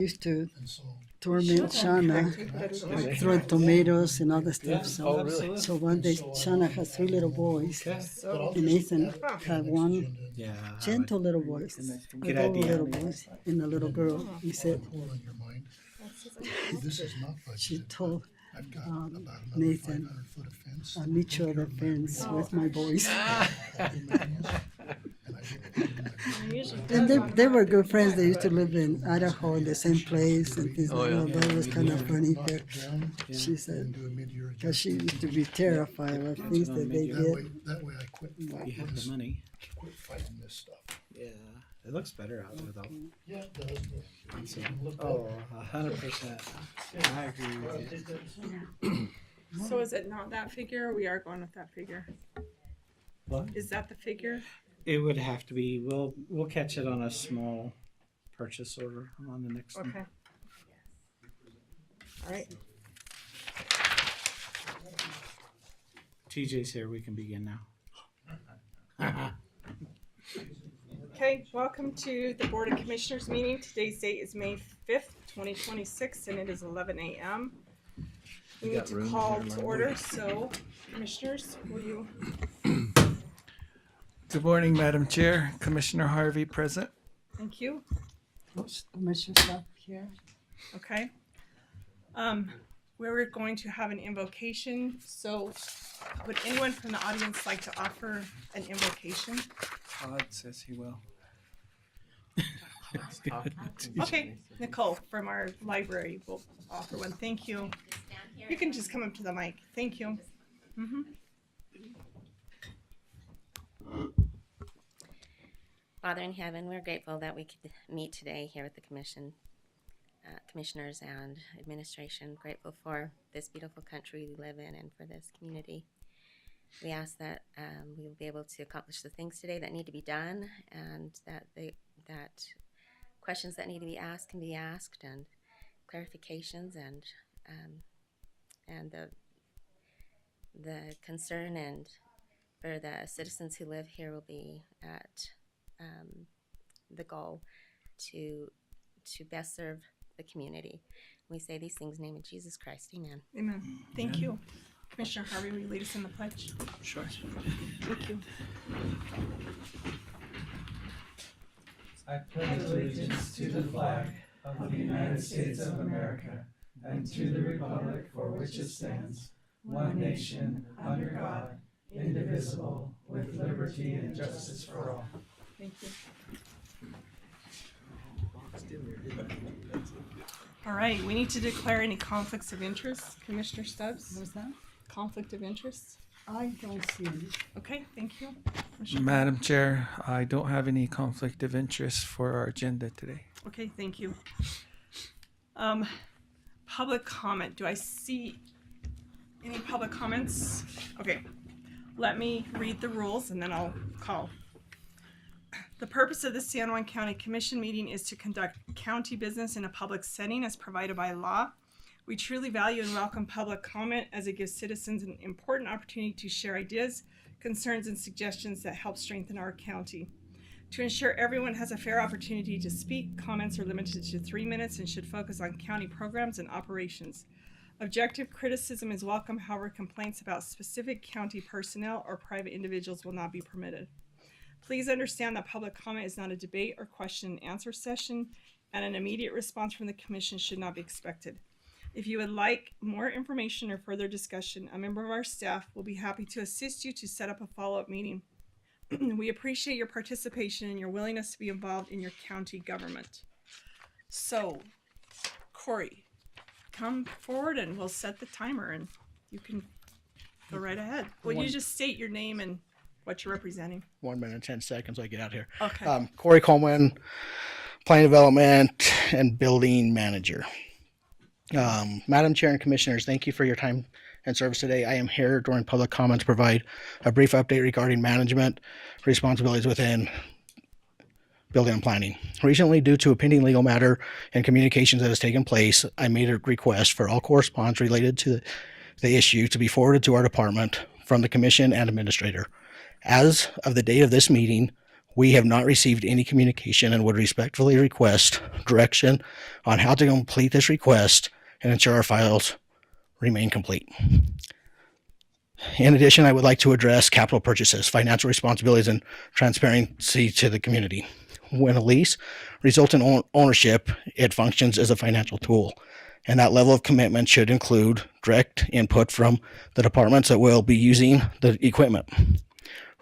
used to torment Shauna, like throwing tomatoes and all that stuff. So one day Shauna has 3 little boys, and Nathan had one gentle little boy, adorable little boys, and a little girl. He said she told Nathan, I'll meet you at the fence with my boys. And they were good friends. They used to live in Idaho in the same place and things like that. But it was kind of funny that she said, because she used to be terrified of things that they did. That way I quit. You have the money. Quit fighting this stuff. Yeah, it looks better out there though. Yeah, it does. Oh, 100%. I agree with you. So is it not that figure, or we are going with that figure? What? Is that the figure? It would have to be. We'll catch it on a small purchase order on the next one. Okay. All right. TJ's here. We can begin now. Okay, welcome to the Board of Commissioners meeting. Today's date is May 5th, 2026, and it is 11 a.m. We need to call to order, so Commissioners, will you? Good morning, Madam Chair. Commissioner Harvey present. Thank you. Commissioner Stuff here. Okay. We're going to have an invocation, so would anyone from the audience like to offer an invocation? Todd says he will. Okay, Nicole from our library will offer one. Thank you. You can just come up to the mic. Thank you. Father in heaven, we're grateful that we could meet today here with the commissioners and administration. Grateful for this beautiful country we live in and for this community. We ask that we will be able to accomplish the things today that need to be done, and that questions that need to be asked can be asked, and clarifications and the concern and for the citizens who live here will be at the goal to best serve the community. We say these things in the name of Jesus Christ. Amen. Amen. Thank you. Commissioner Harvey, will you lead us in the pledge? Sure. Thank you. I pledge allegiance to the flag of the United States of America and to the republic for which it stands, one nation, under God, indivisible, with liberty and justice for all. Thank you. All right, we need to declare any conflicts of interest. Commissioner Stubbs? What was that? Conflict of interest? I don't see any. Okay, thank you. Madam Chair, I don't have any conflict of interest for our agenda today. Okay, thank you. Public comment. Do I see any public comments? Okay, let me read the rules and then I'll call. The purpose of the San Juan County Commission meeting is to conduct county business in a public setting as provided by law. We truly value and welcome public comment as it gives citizens an important opportunity to share ideas, concerns, and suggestions that help strengthen our county. To ensure everyone has a fair opportunity to speak, comments are limited to 3 minutes and should focus on county programs and operations. Objective criticism is welcome, however, complaints about specific county personnel or private individuals will not be permitted. Please understand that public comment is not a debate or question and answer session, and an immediate response from the commission should not be expected. If you would like more information or further discussion, a member of our staff will be happy to assist you to set up a follow-up meeting. We appreciate your participation and your willingness to be involved in your county government. So, Corey, come forward and we'll set the timer and you can go right ahead. Will you just state your name and what you're representing? 1 minute and 10 seconds. I get out here. Okay. Corey Coleman, Planning Development and Building Manager. Madam Chair and Commissioners, thank you for your time and service today. I am here during public comment to provide a brief update regarding management responsibilities within building and planning. Recently, due to a pending legal matter and communications that has taken place, I made a request for all correspondence related to the issue to be forwarded to our department from the Commission and Administrator. As of the date of this meeting, We have not received any communication and would respectfully request direction on how to complete this request and ensure our files remain complete. In addition, I would like to address capital purchases, financial responsibilities, and transparency to the community. When a lease results in ownership, it functions as a financial tool, and that level of commitment should include direct input from the departments that will be using the equipment.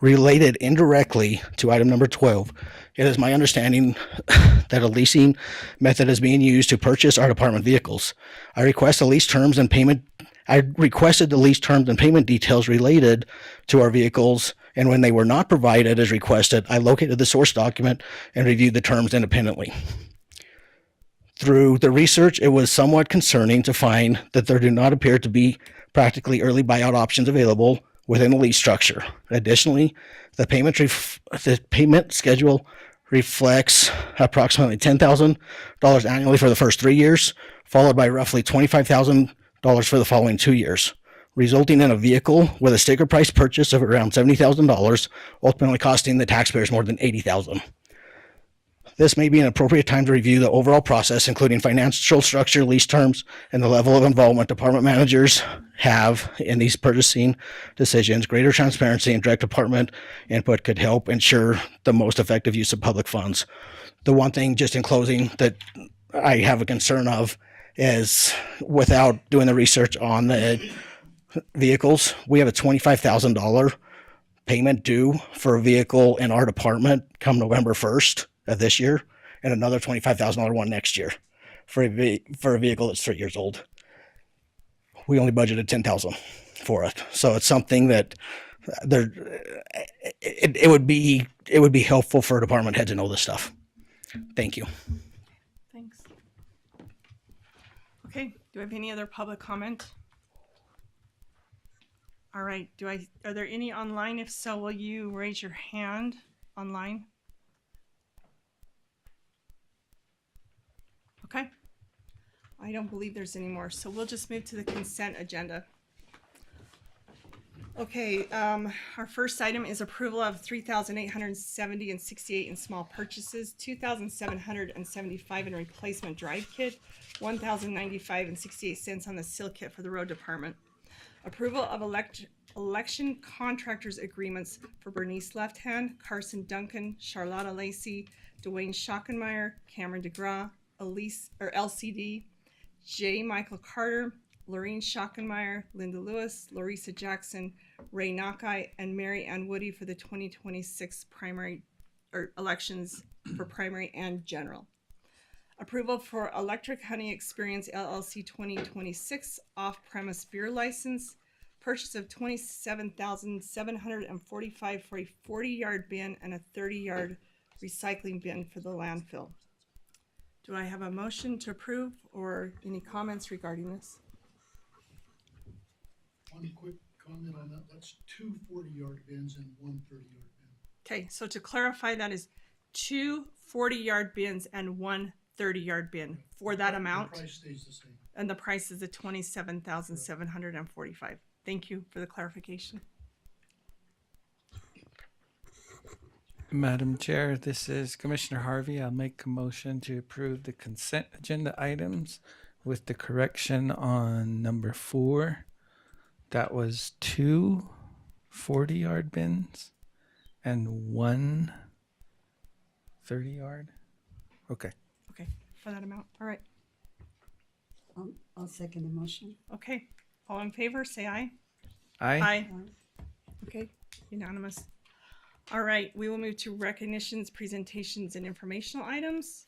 Related indirectly to item number 12, it is my understanding that a leasing method is being used to purchase our department vehicles. I requested the lease terms and payment details related to our vehicles, and when they were not provided as requested, I located the source document and reviewed the terms independently. Through the research, it was somewhat concerning to find that there do not appear to be practically early buyout options available within the lease structure. Additionally, the payment schedule reflects approximately $10,000 annually for the first 3 years, followed by roughly $25,000 for the following 2 years, resulting in a vehicle with a sticker price purchase of around $70,000, ultimately costing the taxpayers more than $80,000. This may be an appropriate time to review the overall process, including financial structure, lease terms, and the level of involvement department managers have in these purchasing decisions. Greater transparency and direct department input could help ensure the most effective use of public funds. The one thing, just in closing, that I have a concern of is, without doing the research on the vehicles, we have a $25,000 payment due for a vehicle in our department come November 1st of this year, and another $25,000 one next year for a vehicle that's 3 years old. We only budgeted $10,000 for it, so it's something that it would be helpful for a department head to know this stuff. Thank you. Thanks. Okay, do I have any other public comment? All right, are there any online? If so, will you raise your hand online? Okay. I don't believe there's any more, so we'll just move to the consent agenda. Okay, our first item is approval of $3,870.68 in small purchases, $2,775 in replacement drive kit, $1,095.68 on the seal kit for the road department. Approval of election contractors agreements for Bernice Left Hand, Carson Duncan, Charlotta Lacey, Dwayne Schockenmeyer, Cameron DeGraw, LCD, J. Michael Carter, Lorene Schockenmeyer, Linda Lewis, Larissa Jackson, Ray Nakai, and Mary Ann Woody for the 2026 primary elections for primary and general. Approval for Electric Honey Experience LLC 2026 off-premise beer license. Purchase of $27,745 for a 40-yard bin and a 30-yard recycling bin for the landfill. Do I have a motion to approve or any comments regarding this? One quick comment on that. That's 2 40-yard bins and 1 30-yard bin. Okay, so to clarify, that is 2 40-yard bins and 1 30-yard bin for that amount. The price stays the same. And the price is the $27,745. Thank you for the clarification. Madam Chair, this is Commissioner Harvey. I'll make a motion to approve the consent agenda items with the correction on number 4. That was 2 40-yard bins and 1 30-yard. Okay. Okay, for that amount. All right. I'll second the motion. Okay. All in favor, say aye. Aye. Aye. Okay, unanimous. All right, we will move to recognitions, presentations, and informational items.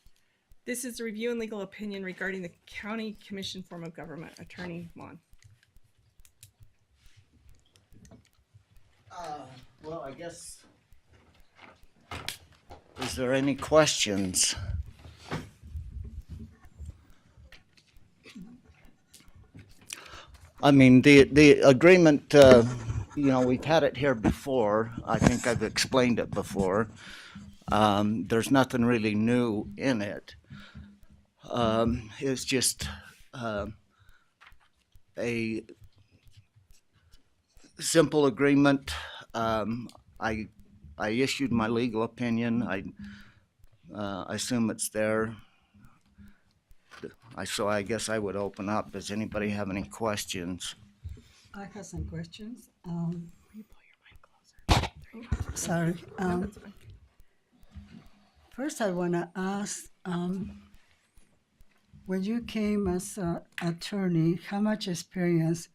This is a review and legal opinion regarding the County Commission form of government. Attorney Juan. Well, I guess, is there any questions? I mean, the agreement, we've had it here before. I think I've explained it before. There's nothing really new in it. It's just a simple agreement. I I issued my legal opinion. I assume it's there. So I guess I would open up. Does anybody have any questions? I have some questions. Sorry. First, I want to ask, when you came as an attorney, how much experience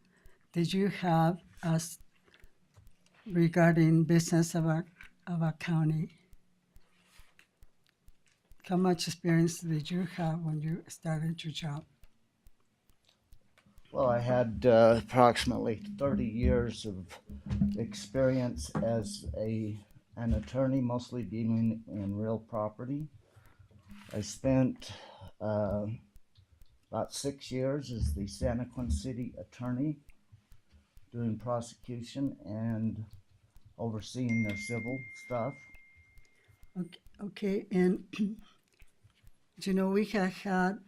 did you have as regarding business of a county? How much experience did you have when you started your job? Well, I had approximately 30 years of experience as an attorney, mostly dealing in real property. I spent about 6 years as the Santa Clara City attorney, doing prosecution and overseeing their civil stuff. Okay, and you know, we have had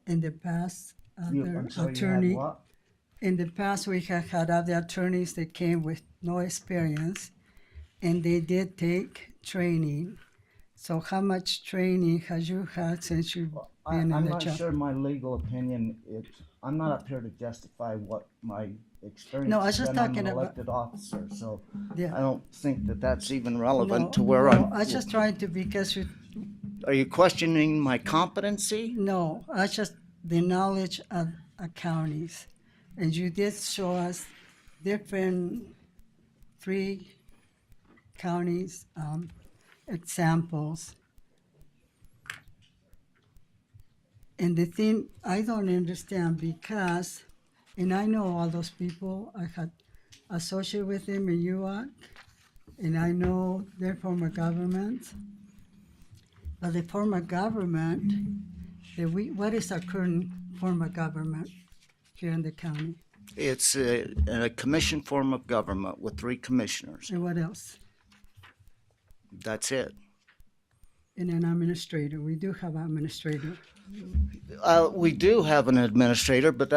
in the past other attorney. In the past, we have had other attorneys that came with no experience, and they did take training. So, how much training has you had since you've been in the job? I'm not sure my legal opinion. I'm not up here to justify what my experience No, I was has just been. talking I'm an about- elected officer, so Yeah. I don't think that that's even relevant No, to where no, I'm. I was just trying to, because you, Are you questioning my competency? no, I just the knowledge of counties, and you did show us different 3 counties examples. And the thing I don't understand, because, and I know all those people, I had associated with them in UAC, and I know their former government. But the form of government, what is our current form of government here in the county? It's a commission form of government with 3 commissioners. And what else? That's it. And an administrator. We do have an administrator. We do have an administrator, but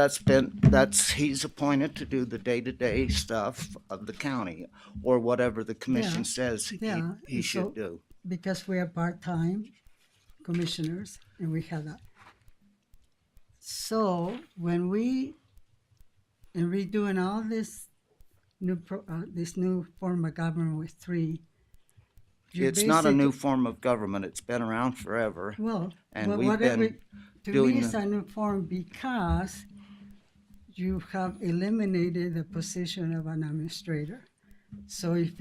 he's appointed to do the day-to-day stuff of the county or whatever the commission Yeah, says yeah, he and should so- do. Because we are part-time commissioners, and we have that. So when we are redoing all this new form of government with 3, you It's not a basic- new form of government. It's been around forever. Well, and well, we've whatever. been To doing me, it's the- a new form because you have eliminated the position of an administrator. So if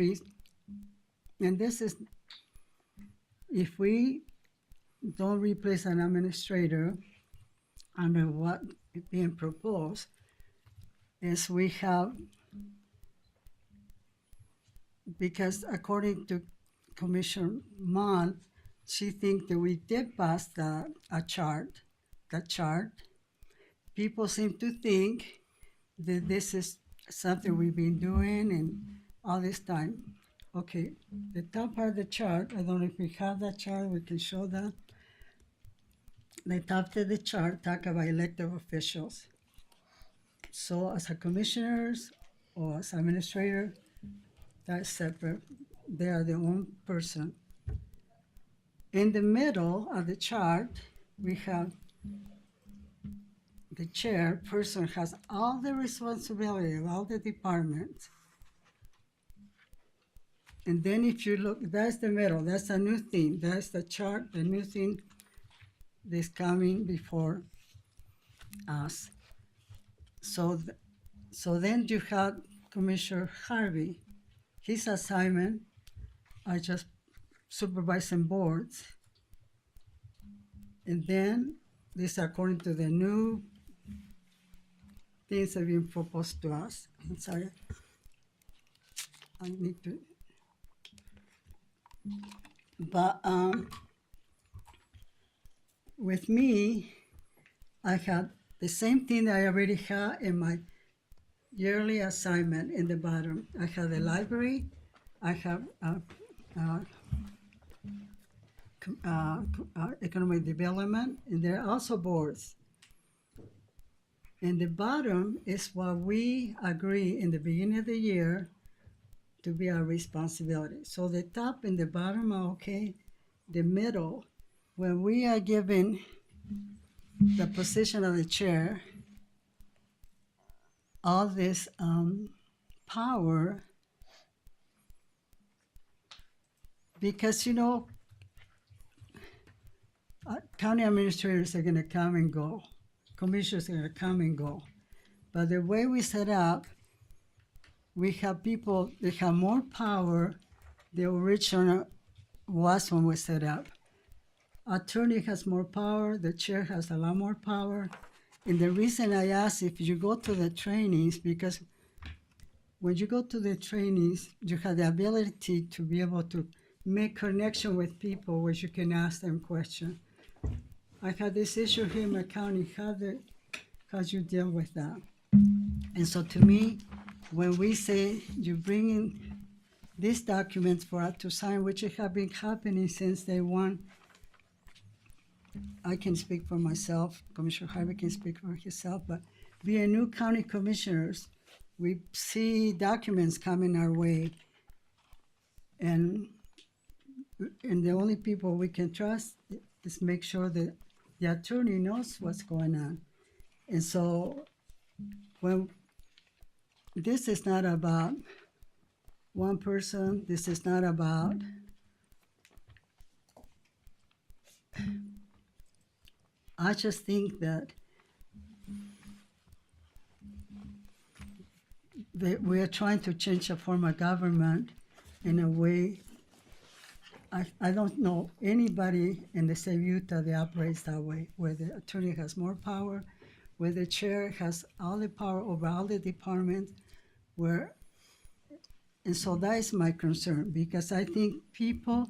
we don't replace an administrator under what is being proposed, is we have, because according to Commissioner Mon, she thinks that we did pass the chart. People seem to think that this is something we've been doing and all this time. Okay, the top part of the chart, I don't know if we have that chart, we can show that. The top of the chart talk about elected officials. So as a commissioners or as administrator, that's separate. They are their own person. In the middle of the chart, we have the chairperson has all the responsibility of all the departments. And then if you look, that's the middle, that's a new thing. That's the chart, the new thing that's coming before us. So then you have Commissioner Harvey. His assignment are just supervising boards. And then this according to the new things that have been proposed to us. I'm sorry. I need to. But with me, I had the same thing that I already had in my yearly assignment in the bottom. I have the library, I have economic development, and there are also boards. And the bottom is what we agree in the beginning of the year to be our responsibility. So the top and the bottom are okay. The middle, when we are given the position of the chair, all this power, because county administrators are going to come and go, commissioners are going to come and go, but the way we set up, we have people that have more power than the original was when we set up. Attorney has more power, the chair has a lot more power. And the reason I ask if you go to the trainings, because when you go to the trainings, you have the ability to be able to make connection with people where you can ask them questions. I had this issue here in my county, how do you deal with that? And so to me, when we say you bring in these documents for us to sign, which have been happening since day one, I can speak for myself, Commissioner Harvey can speak for himself, but being new county commissioners, we see documents coming our way, and the only people we can trust is make sure that the attorney knows what's going on. And so when this is not about one person, this is not about I just think that we are trying to change a form of government in a way. I don't know anybody in the state of Utah that operates that way, where the attorney has more power, where the chair has all the power over all the departments, and so that is my concern, because I think people,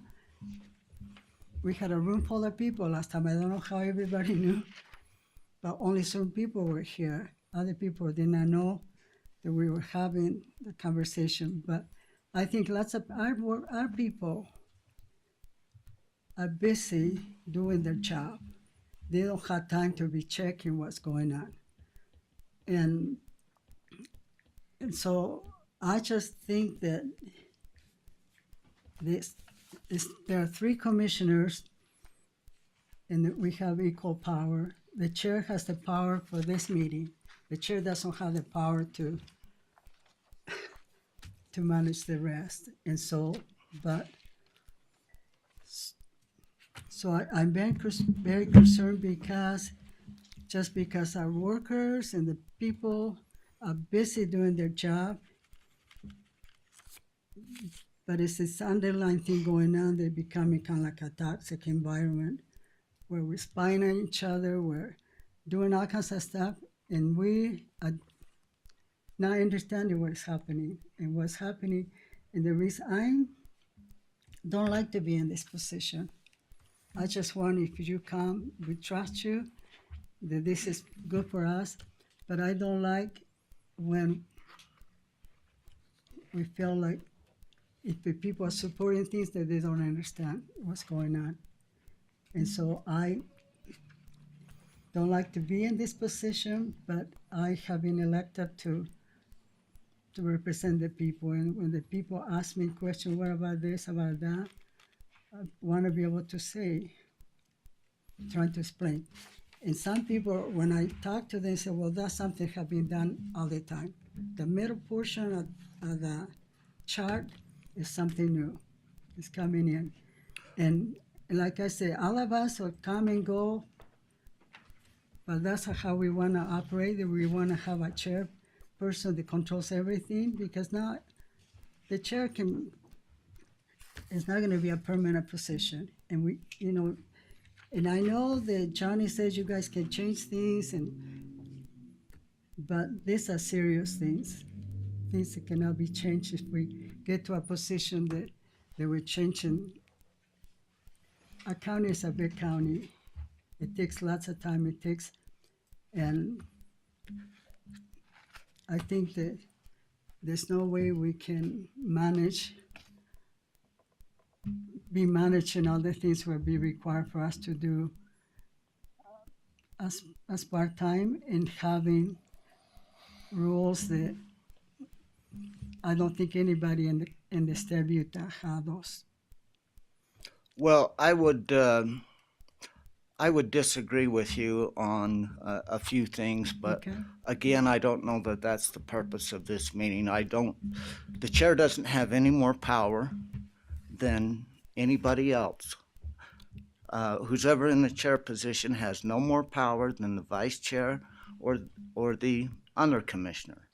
we had a room full of people last time. I don't know how everybody knew, but only some people were here. Other people did not know that we were having the conversation. But I think lots of our people are busy doing their job. They don't have time to be checking what's going on. And so I just think that there are 3 commissioners and that we have equal power. The chair has the power for this meeting. The chair doesn't have the power to manage the rest. And so, I'm very concerned because our workers and the people are busy doing their job, but it's this underlying thing going on. They're becoming kind of like a toxic environment where we're spying on each other, we're doing all kinds of stuff, and we are not understanding what's happening. And the reason I don't like to be in this position. I just want, if you come, we trust you, that this is good for us, but I don't like when we feel like if the people are supporting things that they don't understand what's going on. And so I don't like to be in this position, but I have been elected to represent the people. And when the people ask me questions, what about this, about that, I want to be able to say, trying to explain. And some people, when I talk to them, say, well, that's something that has been done all the time. The middle portion of the chart is something new. It's coming in. And like I say, all of us will come and go, but that's how we want to operate. We want to have a chairperson that controls everything, because now the chair it's not going to be a permanent position. And and I know that Johnny says you guys can change things, but these are serious things that cannot be changed if we get to a position that we're changing. Our county is a big county. It takes lots of time. And I think that there's no way we can be managing all the things will be required for us to do as part-time, and having rules that I don't think anybody in en distributa J2. Well, I would disagree with you on a few things, but Okay. again, I don't know that that's the purpose of this meeting. The chair doesn't have any more power than anybody else. Who's ever in the chair position has no more power than the vice chair or the under commissioner.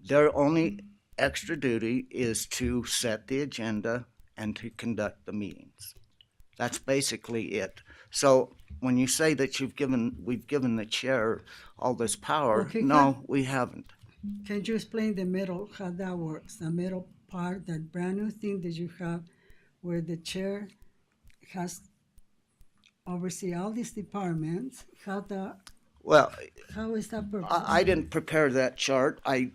Their only extra duty is to set the agenda and to conduct the meetings. That's basically it. So when you say that we've given the chair all this power, Okay, no, we haven't. Can you explain the middle, how that works? The middle part, that brand new thing that you have where the chair has oversee all these departments, Well, how is that purpose? I didn't prepare that chart. I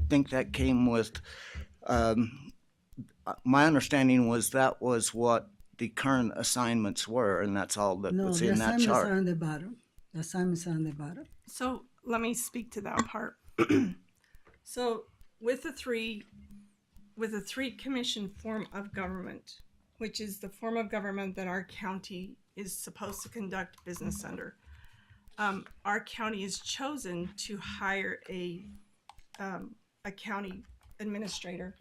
think that came with, my understanding was that was what the current assignments were, and that's all that No, was the in that assignments chart. are on the bottom. The assignments are on the bottom. So let me speak to that part. So with the three commission form of government, which is the form of government that our county is supposed to conduct business under, our county has chosen to hire a county administrator.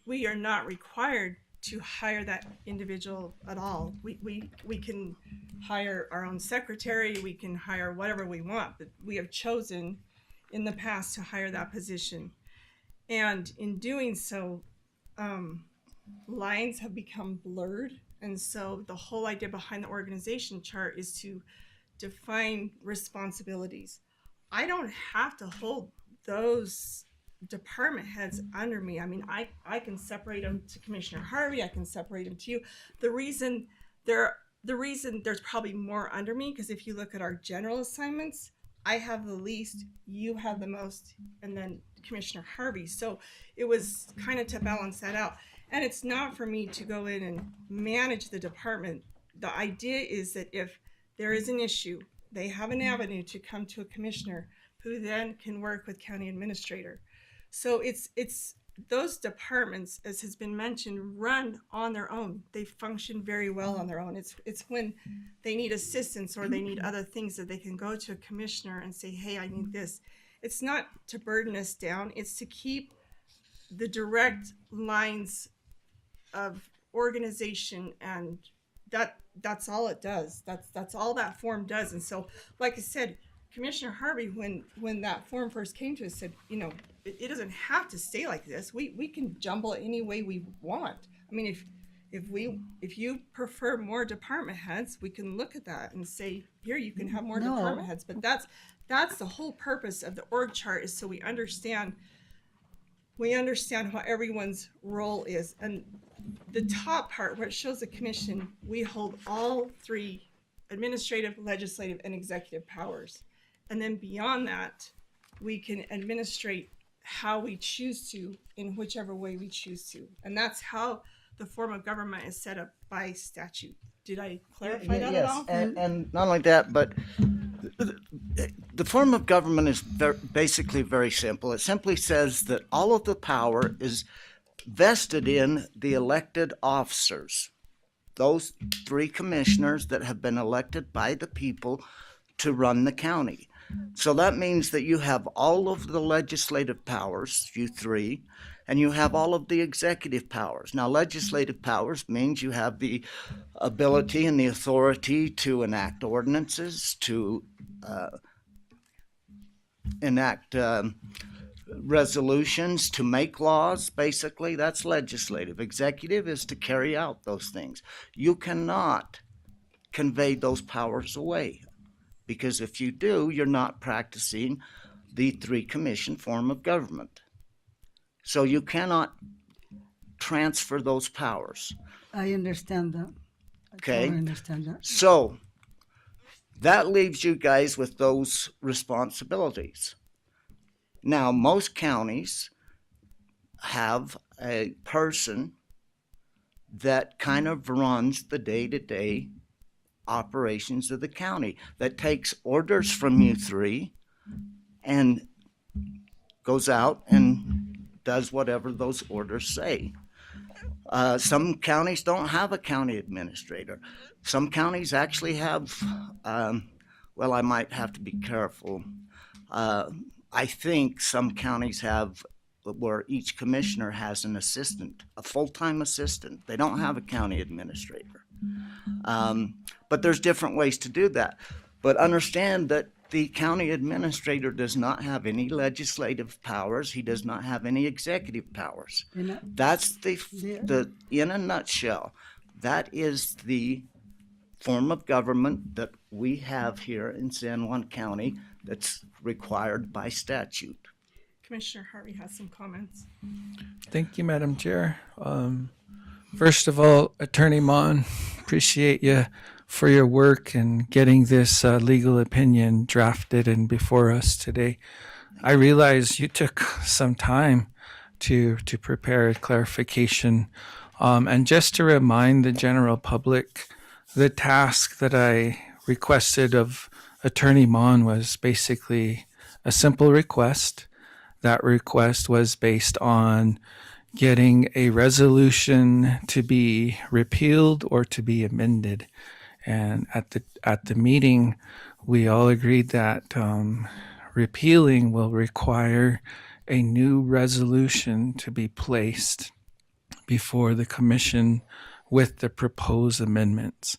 We are not required to hire that individual at all. We can hire our own secretary, we can hire whatever we want, but we have chosen in the past to hire that position. And in doing so, lines have become blurred. And so the whole idea behind the organization chart is to define responsibilities. I don't have to hold those department heads under me. I mean, I can separate them to Commissioner Harvey. I can separate them to you. The reason there's probably more under me, because if you look at our general assignments, I have the least, you have the most, and then Commissioner Harvey. So it was kind of to balance that out. And it's not for me to go in and manage the department. The idea is that if there is an issue, they have an avenue to come to a commissioner who then can work with county administrator. So it's those departments, as has been mentioned, run on their own. They function very well on their own. It's when they need assistance or they need other things that they can go to a commissioner and say, hey, I need this. It's not to burden us down. It's to keep the direct lines of organization, and that's all it does. That's all that form does. And so, like I said, Commissioner Harvey, when that form first came to us, said, you know, it doesn't have to stay like this. We can jumble it any way we want. I mean, if you prefer more department heads, we can look at that and say, here, you can have more department heads. But that's the whole purpose of the org chart, is so we understand what everyone's role is. And the top part where it shows the commission, we hold all three administrative, legislative, and executive powers. And then beyond that, we can administrate how we choose to, in whichever way we choose to. And that's how the form of government is set up by statute. Did I clarify that at all? And not only that, but the form of government is basically very simple. It simply says that all of the power is vested in the elected officers, those three commissioners that have been elected by the people to run the county. So that means that you have all of the legislative powers, you three, and you have all of the executive powers. Now, legislative powers means you have the ability and the authority to enact ordinances, to enact resolutions, to make laws. Basically, that's legislative. Executive is to carry out those things. You cannot convey those powers away, because if you do, you're not practicing the three commission form of government. So you cannot transfer those powers. I understand that. Okay. I understand that. So that leaves you guys with those responsibilities. Now, most counties have a person that kind of runs the day-to-day operations of the county, that takes orders from you three and goes out and does whatever those orders say. Some counties don't have a county administrator. Some counties actually have, well, I might have to be careful. I think some counties have where each commissioner has an assistant, a full-time assistant. They don't have a county administrator. But there's different ways to do that. But understand that the county administrator does not have any legislative powers. He does not have any executive powers. That's in a nutshell, that is the form of government that we have here in San Juan County that's required by statute. Commissioner Harvey has some comments. Thank you, Madam Chair. First of all, Attorney Mon, appreciate you for your work and getting this legal opinion drafted and before us today. I realize you took some time to prepare a clarification. And just to remind the general public, the task that I requested of Attorney Mon was basically a simple request. That request was based on getting a resolution to be repealed or to be amended. And at the meeting, we all agreed that repealing will require a new resolution to be placed before the commission with the proposed amendments.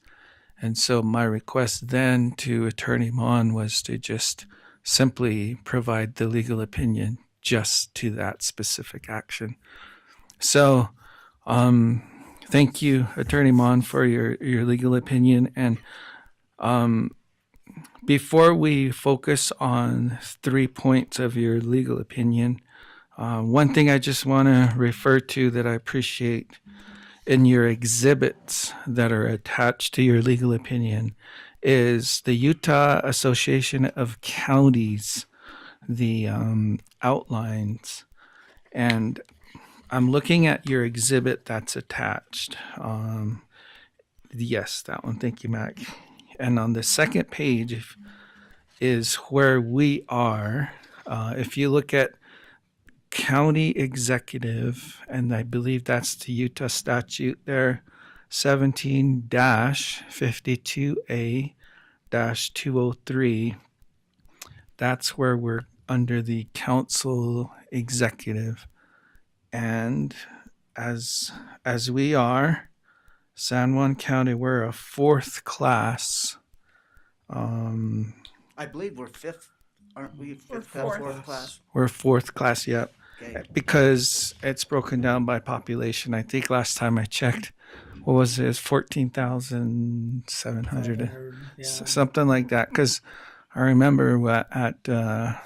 And so my request then to Attorney Mon was to just simply provide the legal opinion just to that specific action. So, thank you, Attorney Mon, for your legal opinion. And before we focus on 3 points of your legal opinion, one thing I just want to refer to that I appreciate in your exhibits that are attached to your legal opinion is the Utah Association of Counties, the outlines. And I'm looking at your exhibit that's attached. Yes, that one. Thank you, Mac. And on the second page is where we are. If you look at county executive, and I believe that's the Utah statute there, 17-52A-203. That's where we're under the council executive. And as we are, San Juan County, we're a fourth class. I believe we're fifth, aren't we? Fifth class, fourth class? We're fourth class, yep. Okay. Because it's broken down by population. I think last time I checked, what was it? 14,700, something like that. Because I remember at a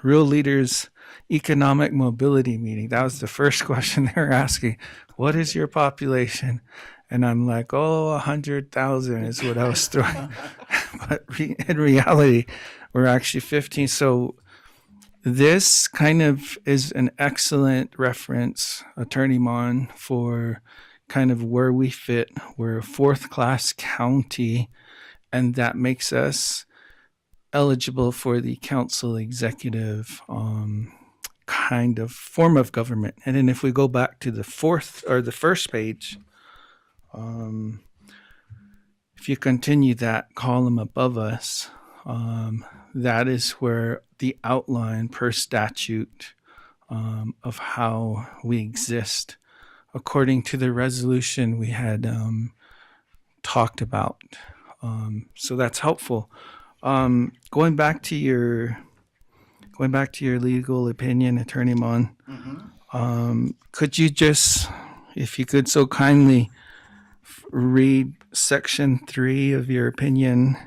Real Leaders Economic Mobility meeting, that was the first question they were asking, what is your population? And I'm like, 100,000 is what I was throwing. But in reality, we're actually 15. So this kind of is an excellent reference, Attorney Mon, for kind of where we fit. We're a fourth class county, and that makes us eligible for the council executive kind of form of government. And then if we go back to the first page, if you continue that column above us, that is where the outline per statute of how we exist according to the resolution we had talked about. So that's helpful. Going back to your legal opinion, Attorney Mon, could you just, if you could so kindly, read section 3 of your opinion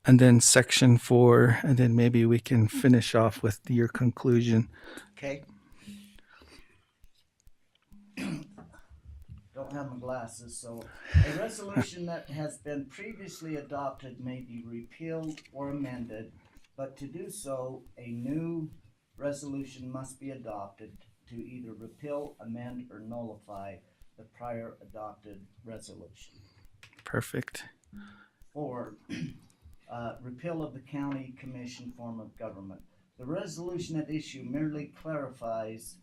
and then section 4, and then maybe we can finish off with your conclusion. Okay. Don't have my glasses, so a resolution that has been previously adopted may be repealed or amended, but to do so, a new resolution must be adopted to either repeal, amend, or nullify the prior adopted resolution. Perfect. Or repeal of the county commission form of government. The resolution at issue merely clarifies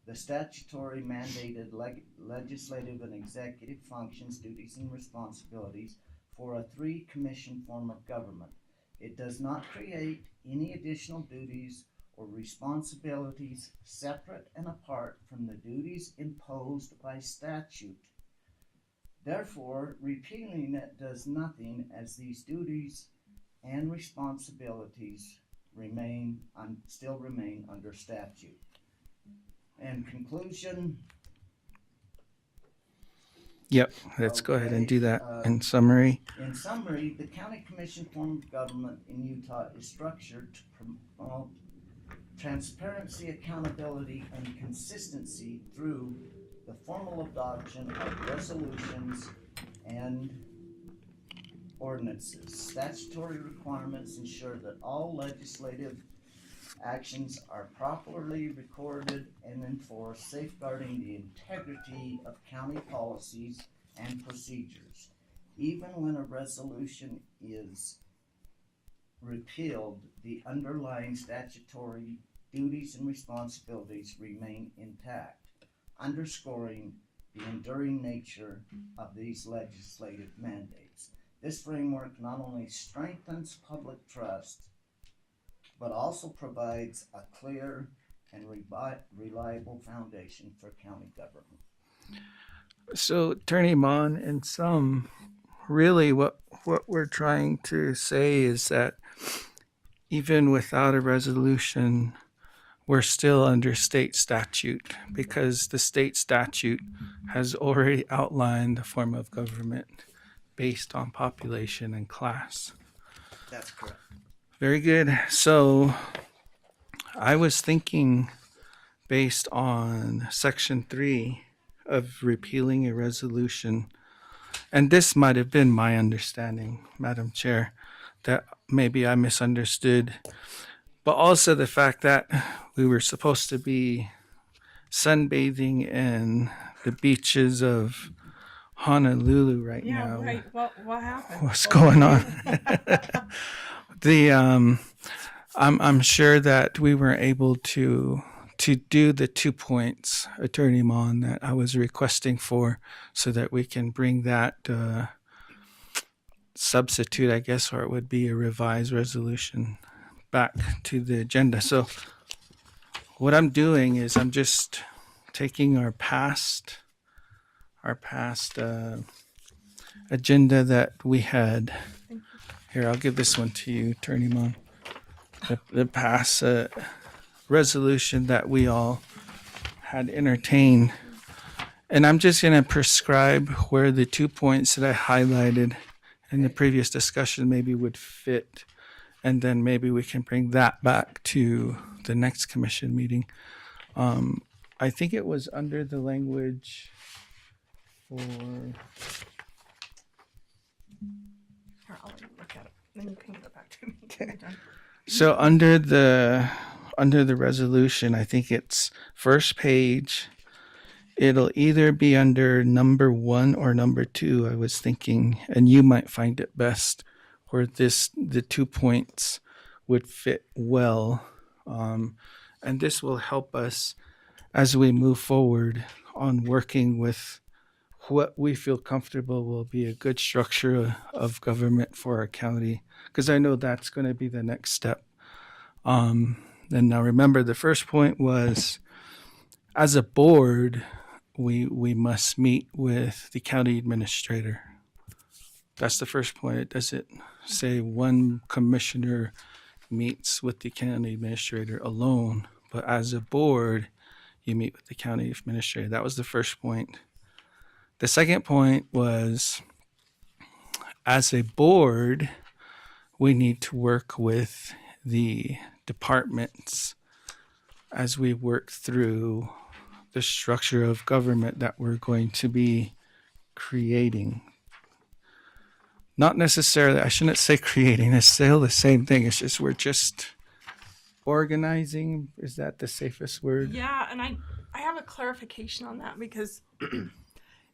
the statutory mandated legislative and executive functions, duties, and responsibilities for a three-commission form of government. It does not create any additional duties or responsibilities separate and apart from the duties imposed by statute. Therefore, repealing it does nothing, as these duties and responsibilities still remain under statute. In conclusion, Yep, let's go ahead and Okay, do that in summary. in summary, the county commission form of government in Utah is structured to promote transparency, accountability, and consistency through the formal adoption of resolutions and ordinances. Statutory requirements ensure that all legislative actions are properly recorded and enforced, safeguarding the integrity of county policies and procedures. Even when a resolution is repealed, the underlying statutory duties and responsibilities remain intact, underscoring the enduring nature of these legislative mandates. This framework not only strengthens public trust, but also provides a clear and reliable foundation for county government. So, Attorney Mon, in sum, really what we're trying to say is that even without a resolution, we're still under state statute, because the state statute has already outlined the form of government based on population and class. That's correct. Very good. So I was thinking, based on Section 3 of repealing a resolution, and this might have been my understanding, Madam Chair, that maybe I misunderstood, but also the fact that we were supposed to be sunbathing in the beaches of Honolulu right now. Yeah, right. What happened? What's going on? I'm sure that we were able to do the 2 points, Attorney Mon, that I was requesting for, so that we can bring that substitute, I guess, or it would be a revised resolution, back to the agenda. So what I'm doing is I'm just taking our past agenda that we had. Here, I'll give this one to you, Attorney Mon. The past resolution that we all had entertained. And I'm just going to prescribe where the 2 points that I highlighted in the previous discussion maybe would fit. And then maybe we can bring that back to the next commission meeting. I think it was under the language for... Here, I'll let you look at it. Then you can give it back to me. when you're done. So under the resolution, I think it's first page. It'll either be under number 1 or number 2, I was thinking, and you might find it best where the 2 points would fit well. And this will help us as we move forward on working with what we feel comfortable will be a good structure of government for our county, because I know that's going to be the next step. And now remember, the first point was, as a board, we must meet with the county administrator. That's the first point. It doesn't say one commissioner meets with the county administrator alone, but as a board, you meet with the county administrator. That was the first point. The second point was, as a board, we need to work with the departments as we work through the structure of government that we're going to be creating. Not necessarily, I shouldn't say creating, it's still the same thing. It's just, we're just organizing. Is that the safest word? Yeah, and I have a clarification on that, because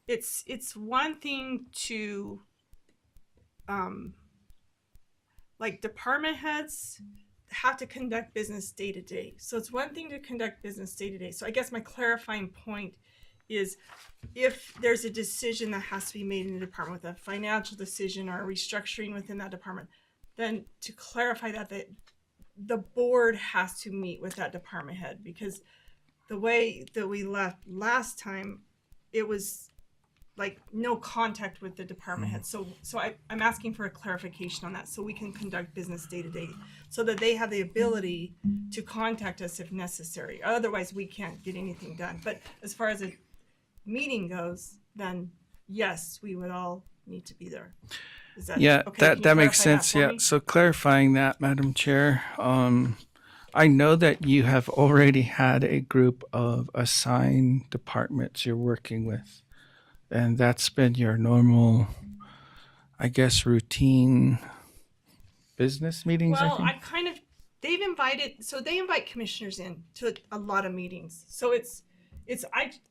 it's one thing to like department heads have to conduct business day to day. So it's one thing to conduct business day to day. So I guess my clarifying point is, if there's a decision that has to be made in the department, with a financial decision or a restructuring within that department, then to clarify that the board has to meet with that department head, because the way that we left last time, it was like no contact with the department head. So I'm asking for a clarification on that, so we can conduct business day to day, so that they have the ability to contact us if necessary. Otherwise, we can't get anything done. But as far as a meeting goes, then yes, we would all need to be there. Is that Yeah, okay? Can you that makes clarify that sense. for Yeah. me? So clarifying that, Madam Chair, I know that you have already had a group of assigned departments you're working with, and that's been your normal, I guess, routine business meetings, I Well, think. they invite commissioners in to a lot of meetings. So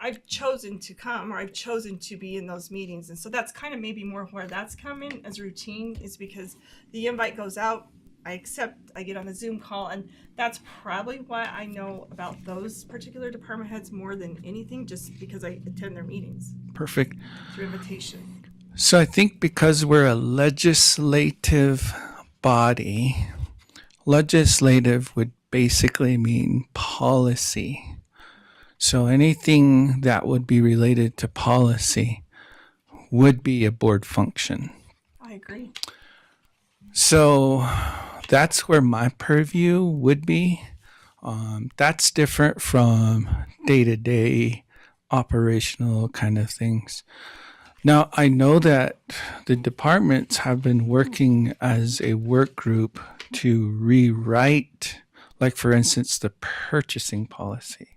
I've chosen to come, or I've chosen to be in those meetings. And so that's kind of maybe more where that's come in as routine, is because the invite goes out, I accept, I get on a Zoom call, and that's probably why I know about those particular department heads more than anything, just because I attend their meetings Perfect. through invitation. So I think because we're a legislative body, legislative would basically mean policy. So anything that would be related to policy would be a board function. I agree. So that's where my purview would be. That's different from day-to-day operational kind of things. Now, I know that the departments have been working as a work group to rewrite, like for instance, the purchasing policy.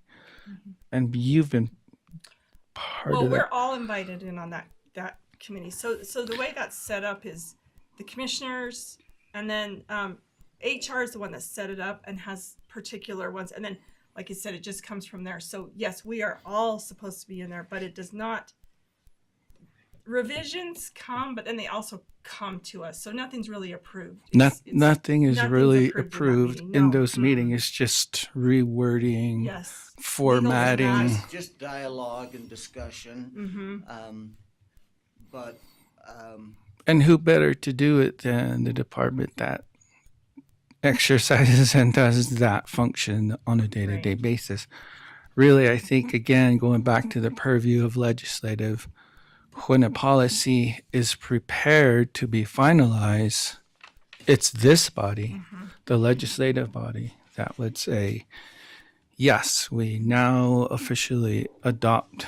And you've been part Well, of we're that. all invited in on that committee. So the way that's set up is the commissioners, and then HR is the one that set it up and has particular ones, and then, like you said, it just comes from there. So yes, we are all supposed to be in there, but it does not. Revisions come, but then they also come to us. So nothing's really approved. Nothing is nothing's really approved in that approved meeting. in No. those meetings. It's just rewording, Yes. formatting. Legals and Just dialogue and discussion. Mm-hmm. But And who better to do it than the department that exercises and does that function on a day-to-day Right. basis? Really, I think, again, going back to the purview of legislative, when a policy is prepared to be finalized, it's this body, the legislative body, that would say, yes, we now officially adopt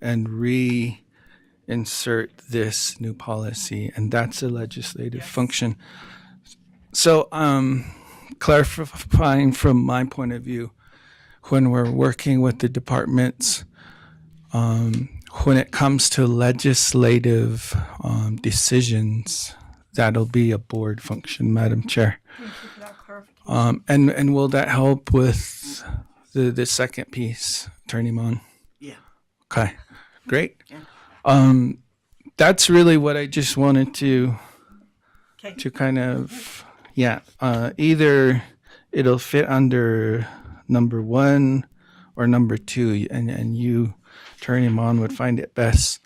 and reinsert this new policy, and that's a legislative function. So, clarifying from my point of view, when we're working with the departments, when it comes to legislative decisions, that'll be a board function, Madam Chair. Thank you for that clarification. And will that help with the second piece, Attorney Mon? yeah, Okay, great. Yeah. That's really what I just wanted to Okay. kind of, either it'll fit under number 1 or number 2, and you, Attorney Mon, would find it best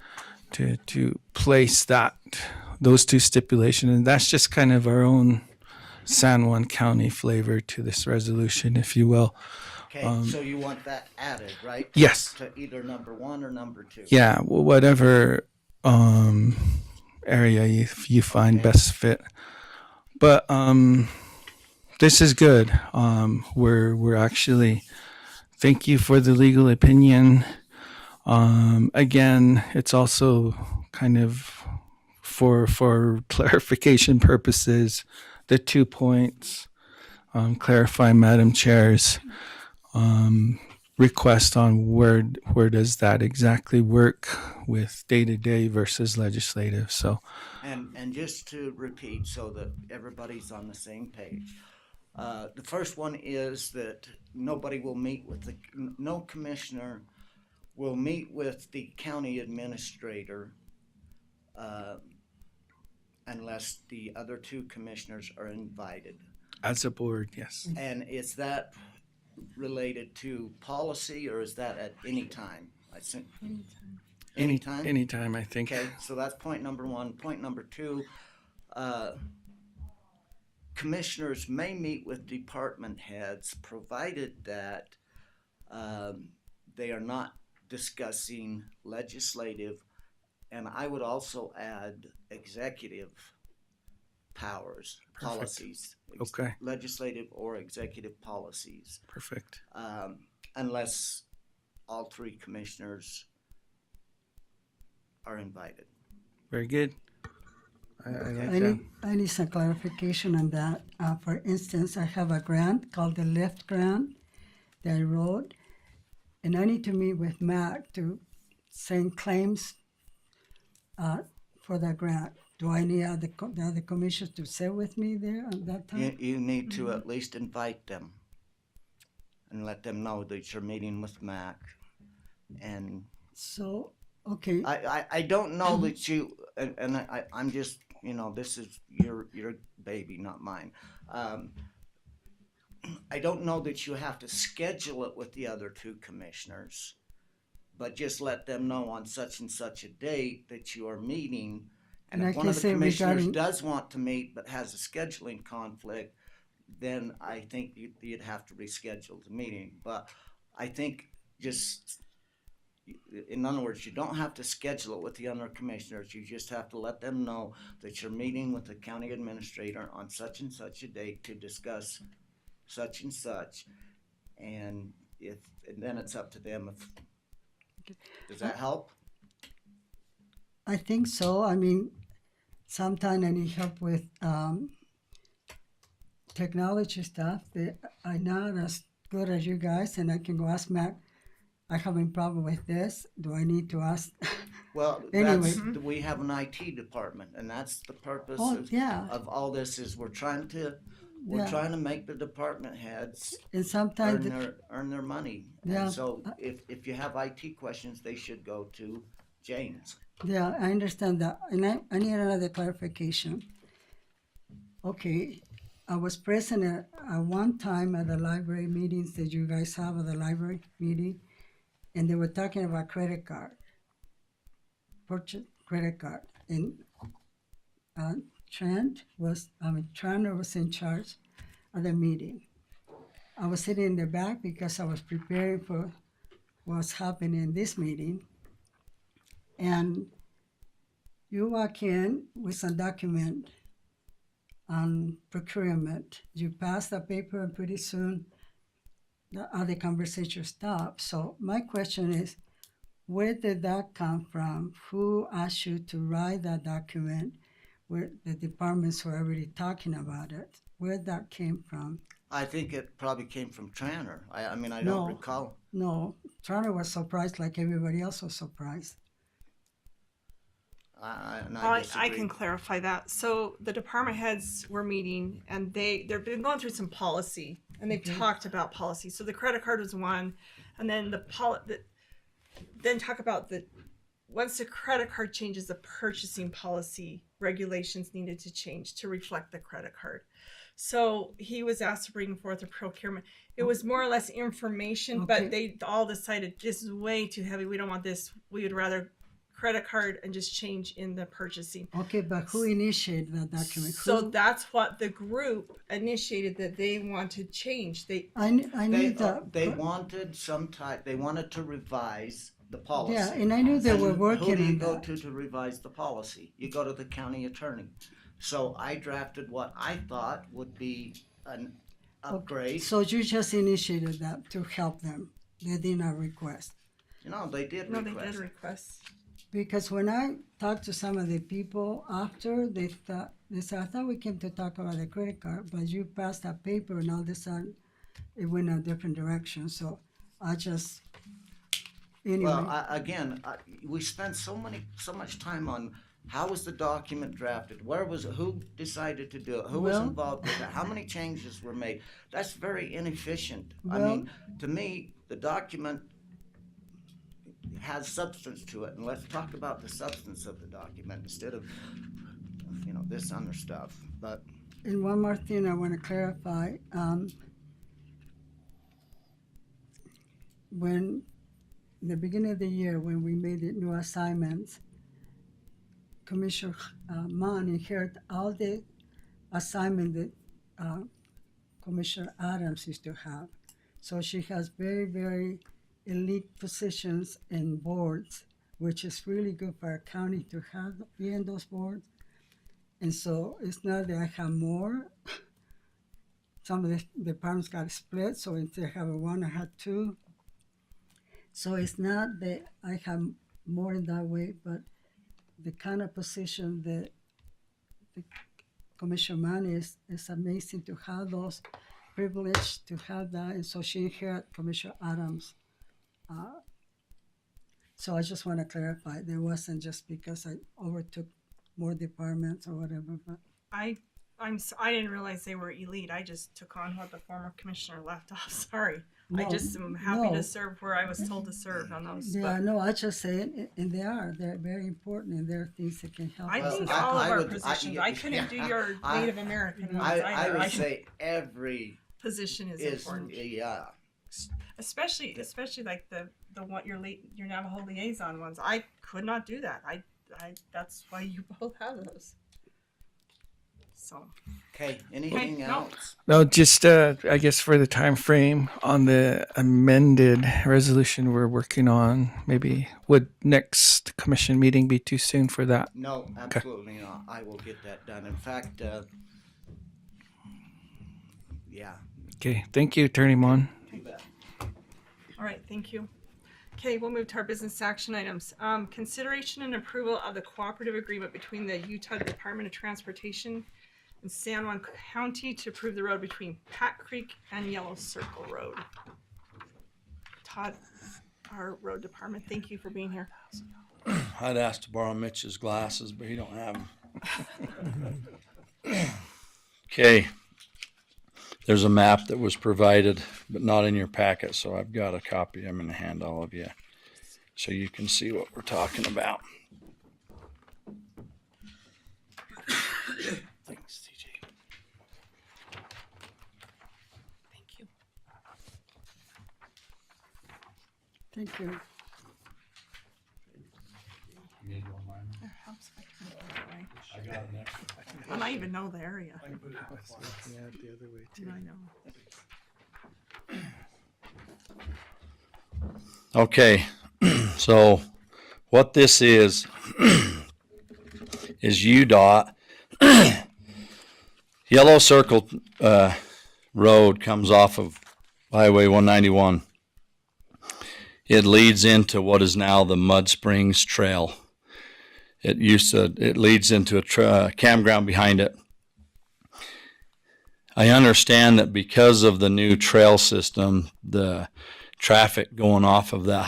to place those two stipulations, and that's just kind of our own San Juan County flavor to this resolution, if you will. okay, so you want that added, right? Yes. To either number 1 or number 2. Yeah, whatever area you find Okay. best fit. But this is good. We're actually, thank you for the legal opinion. Again, it's also kind of for clarification purposes, the 2 points, clarify Madam Chair's request on where does that exactly work with day-to-day versus legislative. So And just to repeat so that everybody's on the same page. The first one is that nobody will meet with no commissioner will meet with the county administrator unless the other 2 commissioners are invited. As a board, yes. And is that related to policy or is that at any time? I think anytime. Anytime, I think. Okay, so that's point number one. Point number two, commissioners may meet with department heads provided that they are not discussing legislative, and I would also add executive powers, Perfect. policies, Okay. legislative or executive policies, Perfect. unless all three commissioners are invited. Very good. I like I that. need, I need some clarification on that. For instance, I have a grant called the LIFT grant that I wrote, and I need to meet with Matt to send claims for that grant. Do I need the other commissioners to sit with me there at that time? You need to at least invite them and let them know that you're meeting with Mac. And So, okay, I don't know that you, and I'm just, this is your baby, not mine. I don't know that you have to schedule it with the other two commissioners, but just let them know on such and such a date that you are meeting. And And if I one can of the say commissioners regarding- does want to meet but has a scheduling conflict, then I think you'd have to reschedule the meeting. But I think just, in other words, you don't have to schedule it with the other commissioners. You just have to let them know that you're meeting with the county administrator on such and such a date to discuss such and such. And then it's up to them. Does that help? I think so. I mean, sometimes I need help with technology stuff. I'm not as good as you guys, and I can go ask Mac, I have a problem with this. Do I need to ask? Well, Anyway. we have an IT department, and that's the purpose Oh, of, yeah. of all this is we're trying to make the department heads And sometimes, earn their money. Yeah. And so if you have IT questions, they should go to James. yeah, I understand that. And I need another clarification. Okay, I was present at one time at the library meetings that you guys have at the library meeting, and they were talking about credit card, purchase credit card. And Trent was in charge of the meeting. I was sitting in the back because I was preparing for what's happening in this meeting. And you walk in with some document on procurement. You pass the paper, and pretty soon the other conversation stops. So my question is, where did that come from? Who asked you to write that document where the departments were already talking about it? Where that came from? I think it probably came from Tranner. I mean, I No. don't recall. No, Turner was surprised like everybody else was surprised. I disagree. can clarify that. So the department heads were meeting, and they've been going through some policy, and they've talked about policy. So the credit card was one, and then then talk about once the credit card changes, the purchasing policy regulations needed to change to reflect the credit card. So he was asked to bring forth a procurement. It was more or less information, but they all decided this is way too heavy. We don't want this. We would rather credit card and just change in the purchasing. Okay, but who initiated that document? So that's what the group initiated, that they wanted change. I need that. They wanted they wanted to revise the policy. Yeah, and I knew they were working Who do you on go that. to revise the policy? You go to the county attorney. So I drafted what I thought would be an upgrade. So you just initiated that to help them. They did not request. They did No, request. they did request. Because when I talked to some of the people after, they said, I thought we came to talk about the credit card, but you passed that paper and all of a sudden it went a different direction. So I just, anyway. Well, we spent so much time on how was the document drafted, who decided to do it, who was Well- involved with it, how many changes were made. That's very inefficient. I Well- mean, to me, the document has substance to it, and let's talk about the substance of the document instead of this other stuff. But And one more thing I want to clarify. When in the beginning of the year, when we made the new assignments, Commissioner Mann inherited all the assignment that Commissioner Adams used to have. So she has very, very elite positions in boards, which is really good for our county to have be in those boards. And so it's not that I have more. Some of the departments got split, so instead of having one, I had two. So it's not that I have more in that way, but the kind of position that the Commissioner Mann is amazing to have those privileged to have that. And so she inherited Commissioner Adams. So I just want to clarify, there wasn't just because I overtook more departments or whatever, but I didn't realize they were elite. I just took on what the former commissioner left off. Sorry. I No, just am happy no. to serve where I was told to serve on those. yeah, but no, I just say it, and they're very important, and there are things that can help I us. think as all well. of our would- positions. I couldn't do your I- Native American ones I either. would say every position is is important, yeah. especially like the one your Navajo liaison ones. I could not do that. I that's why you both have those. So Okay. Anything no. else? No, just I guess for the time frame on the amended resolution we're working on, maybe would next commission meeting be too soon for that? No, absolutely not. I will get that done. In fact, yeah. Okay, thank you, Attorney Mon. Too bad. All right, thank you. Okay, we'll move to our business action items. Consideration and approval of the cooperative agreement between the Utah Department of Transportation and San Juan County to approve the road between Pat Creek and Yellow Circle Road. Todd, our road department, thank you for being here. I'd asked to borrow Mitch's glasses, but he don't have them. Okay. There's a map that was provided, but not in your packet, so I've got a copy I'm going to hand all of you so you can see what we're talking about. Thanks, TJ. Thank you. Thank you. It helps if I can move it that way. And I even know the area. Yeah, the other way too. I know. Okay, so what this is UDOT. Yellow Circle Road comes off of Highway 191. It leads into what is now the Mud Springs Trail. It leads into a campground behind it. I understand that because of the new trail system, the traffic going off of that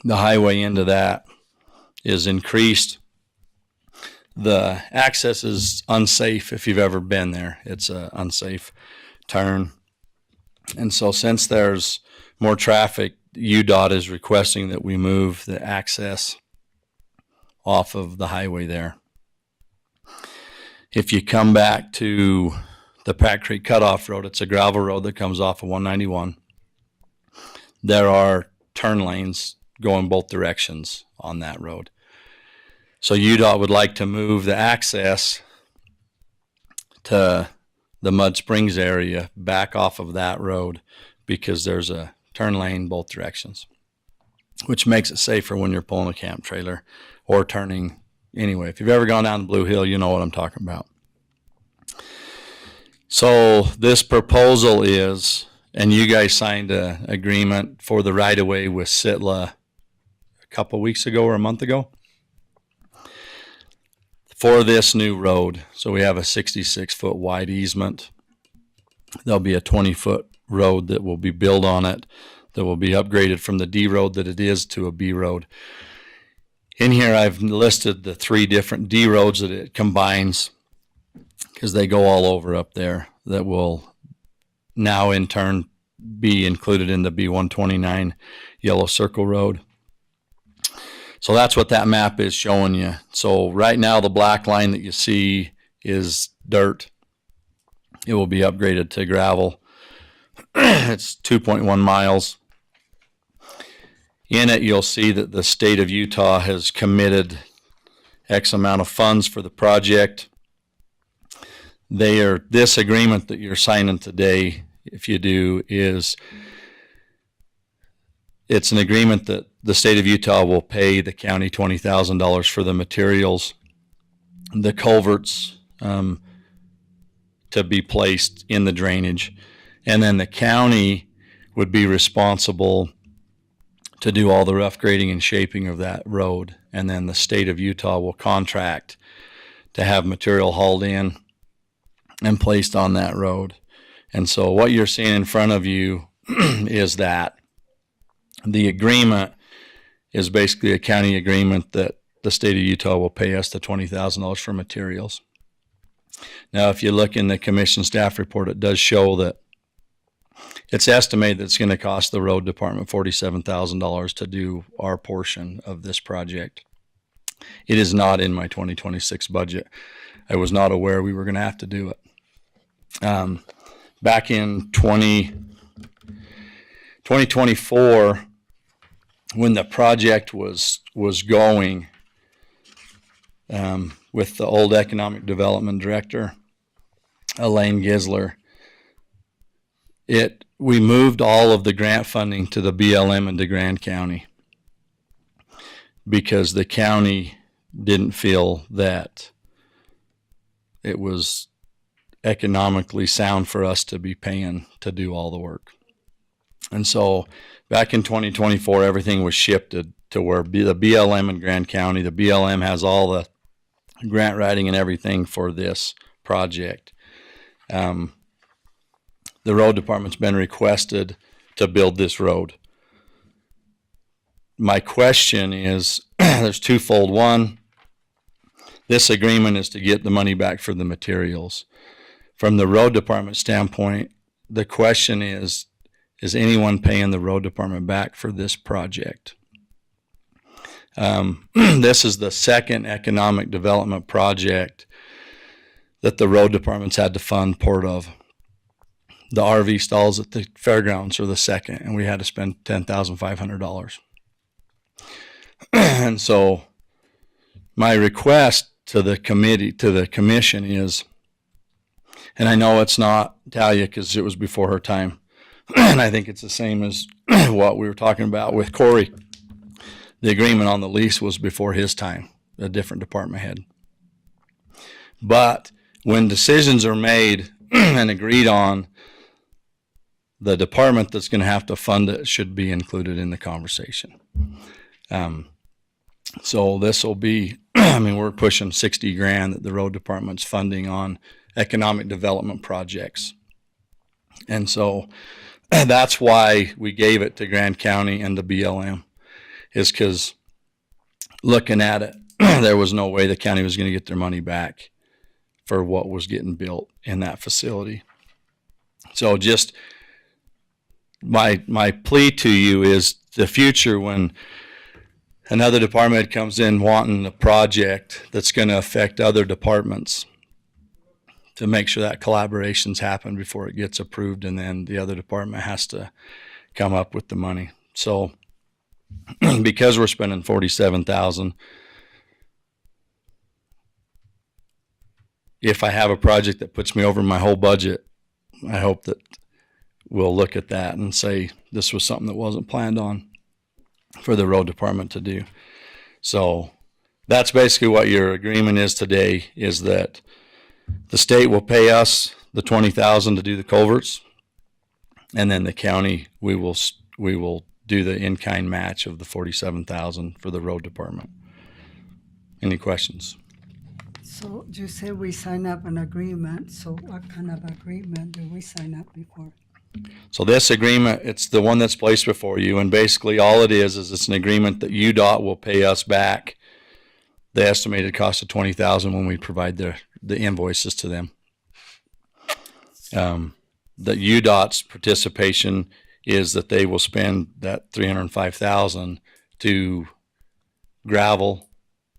the highway into that is increased. The access is unsafe if you've ever been there. It's an unsafe turn. And so since there's more traffic, UDOT is requesting that we move the access off of the highway there. If you come back to the Pat Creek Cutoff Road, it's a gravel road that comes off of 191. There are turn lanes going both directions on that road. So UDOT would like to move the access to the Mud Springs area back off of that road because there's a turn lane both directions, which makes it safer when you're pulling a camp trailer or turning. Anyway, if you've ever gone down the Blue Hill, you know what I'm talking about. So this proposal is, and you guys signed an agreement for the right-of-way with Sitla a couple weeks ago or a month ago for this new road. So we have a 66-foot wide easement. There'll be a 20-foot road that will be built on it that will be upgraded from the D road that it is to a B road. In here, I've listed the 3 different D roads that it combines because they go all over up there that will now in turn be included in the B129 Yellow Circle Road. So that's what that map is showing you. So right now the black line that you see is dirt. It will be upgraded to gravel. It's 2.1 miles. In it, you'll see that the state of Utah has committed X amount of funds for the project. This agreement that you're signing today, if you do, it's an agreement that the state of Utah will pay the county $20,000 for the materials, the culverts, to be placed in the drainage. And then the county would be responsible to do all the rough grading and shaping of that road. And then the state of Utah will contract to have material hauled in and placed on that road. And so what you're seeing in front of you is that the agreement is basically a county agreement that the state of Utah will pay us the $20,000 for materials. Now, if you look in the commission staff report, it does show that it's estimated that it's going to cost the road department $47,000 to do our portion of this project. It is not in my 2026 budget. I was not aware we were going to have to do it. Back in 2024, when the project was going, with the old economic development director, Elaine Gisler, we moved all of the grant funding to the BLM and to Grand County because the county didn't feel that it was economically sound for us to be paying to do all the work. And so back in 2024, everything was shifted to where the BLM in Grand County, the BLM has all the grant writing and everything for this project. The road department's been requested to build this road. My question is, there's twofold. One, this agreement is to get the money back for the materials. From the road department standpoint, the question is anyone paying the road department back for this project? This is the second economic development project that the road department's had to fund part of. The RV stalls at the fairgrounds are the second, and we had to spend $10,500. And so my request to the commission is, and I know it's not Talia because it was before her time, and I think it's the same as what we were talking about with Corey. The agreement on the lease was before his time, a different department head. But when decisions are made and agreed on, the department that's going to have to fund it should be included in the conversation. So this will be, we're pushing 60 grand that the road department's funding on economic development projects. And so that's why we gave it to Grand County and the BLM, is because looking at it, there was no way the county was going to get their money back for what was getting built in that facility. So just my plea to you is the future, when another department comes in wanting a project that's going to affect other departments, to make sure that collaborations happen before it gets approved, and then the other department has to come up with the money. So because we're spending $47,000, if I have a project that puts me over my whole budget, I hope that we'll look at that and say this was something that wasn't planned on for the road department to do. So that's basically what your agreement is today, is that the state will pay us the $20,000 to do the culverts, and then the county, we will do the in-kind match of the $47,000 for the road department. Any questions? So you say we sign up an agreement. So what kind of agreement do we sign up before? So this agreement, it's the one that's placed before you, and basically all it is it's an agreement that UDOT will pay us back the estimated cost of $20,000 when we provide the invoices to them. The UDOT's participation is that they will spend that $305,000 to gravel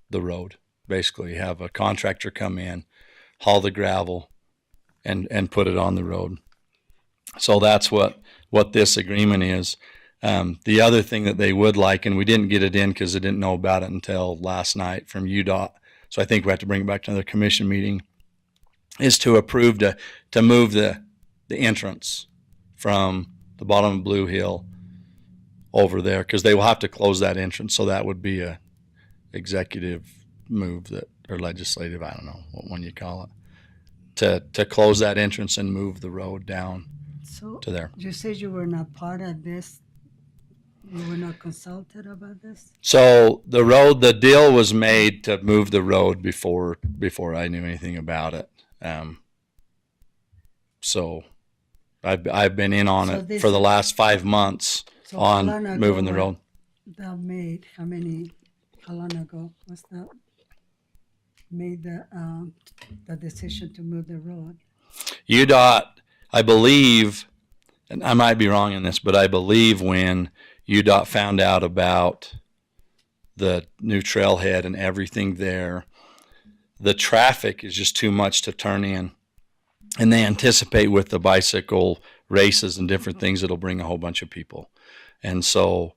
the road. Basically, have a contractor come in, haul the gravel, and put it on the road. So that's what this agreement is. The other thing that they would like, and we didn't get it in because they didn't know about it until last night from UDOT, so I think we have to bring it back to another commission meeting, is to approve to move the entrance from the bottom of Blue Hill over there, because they will have to close that entrance. So that would be a executive move that, or legislative, I don't know what one you call it, to close that entrance and move the road down So to there. you said you were not part of this. You were not consulted about this. So the deal was made to move the road before I knew anything about it. So I've been in on So it this- for the last 5 months So how long on ago moving the was road. That made how long ago was that made the decision to move the road? UDOT, I believe, and I might be wrong in this, but I believe when UDOT found out about the new trailhead and everything there, the traffic is just too much to turn in. And they anticipate with the bicycle races and different things, it'll bring a whole bunch of people. And so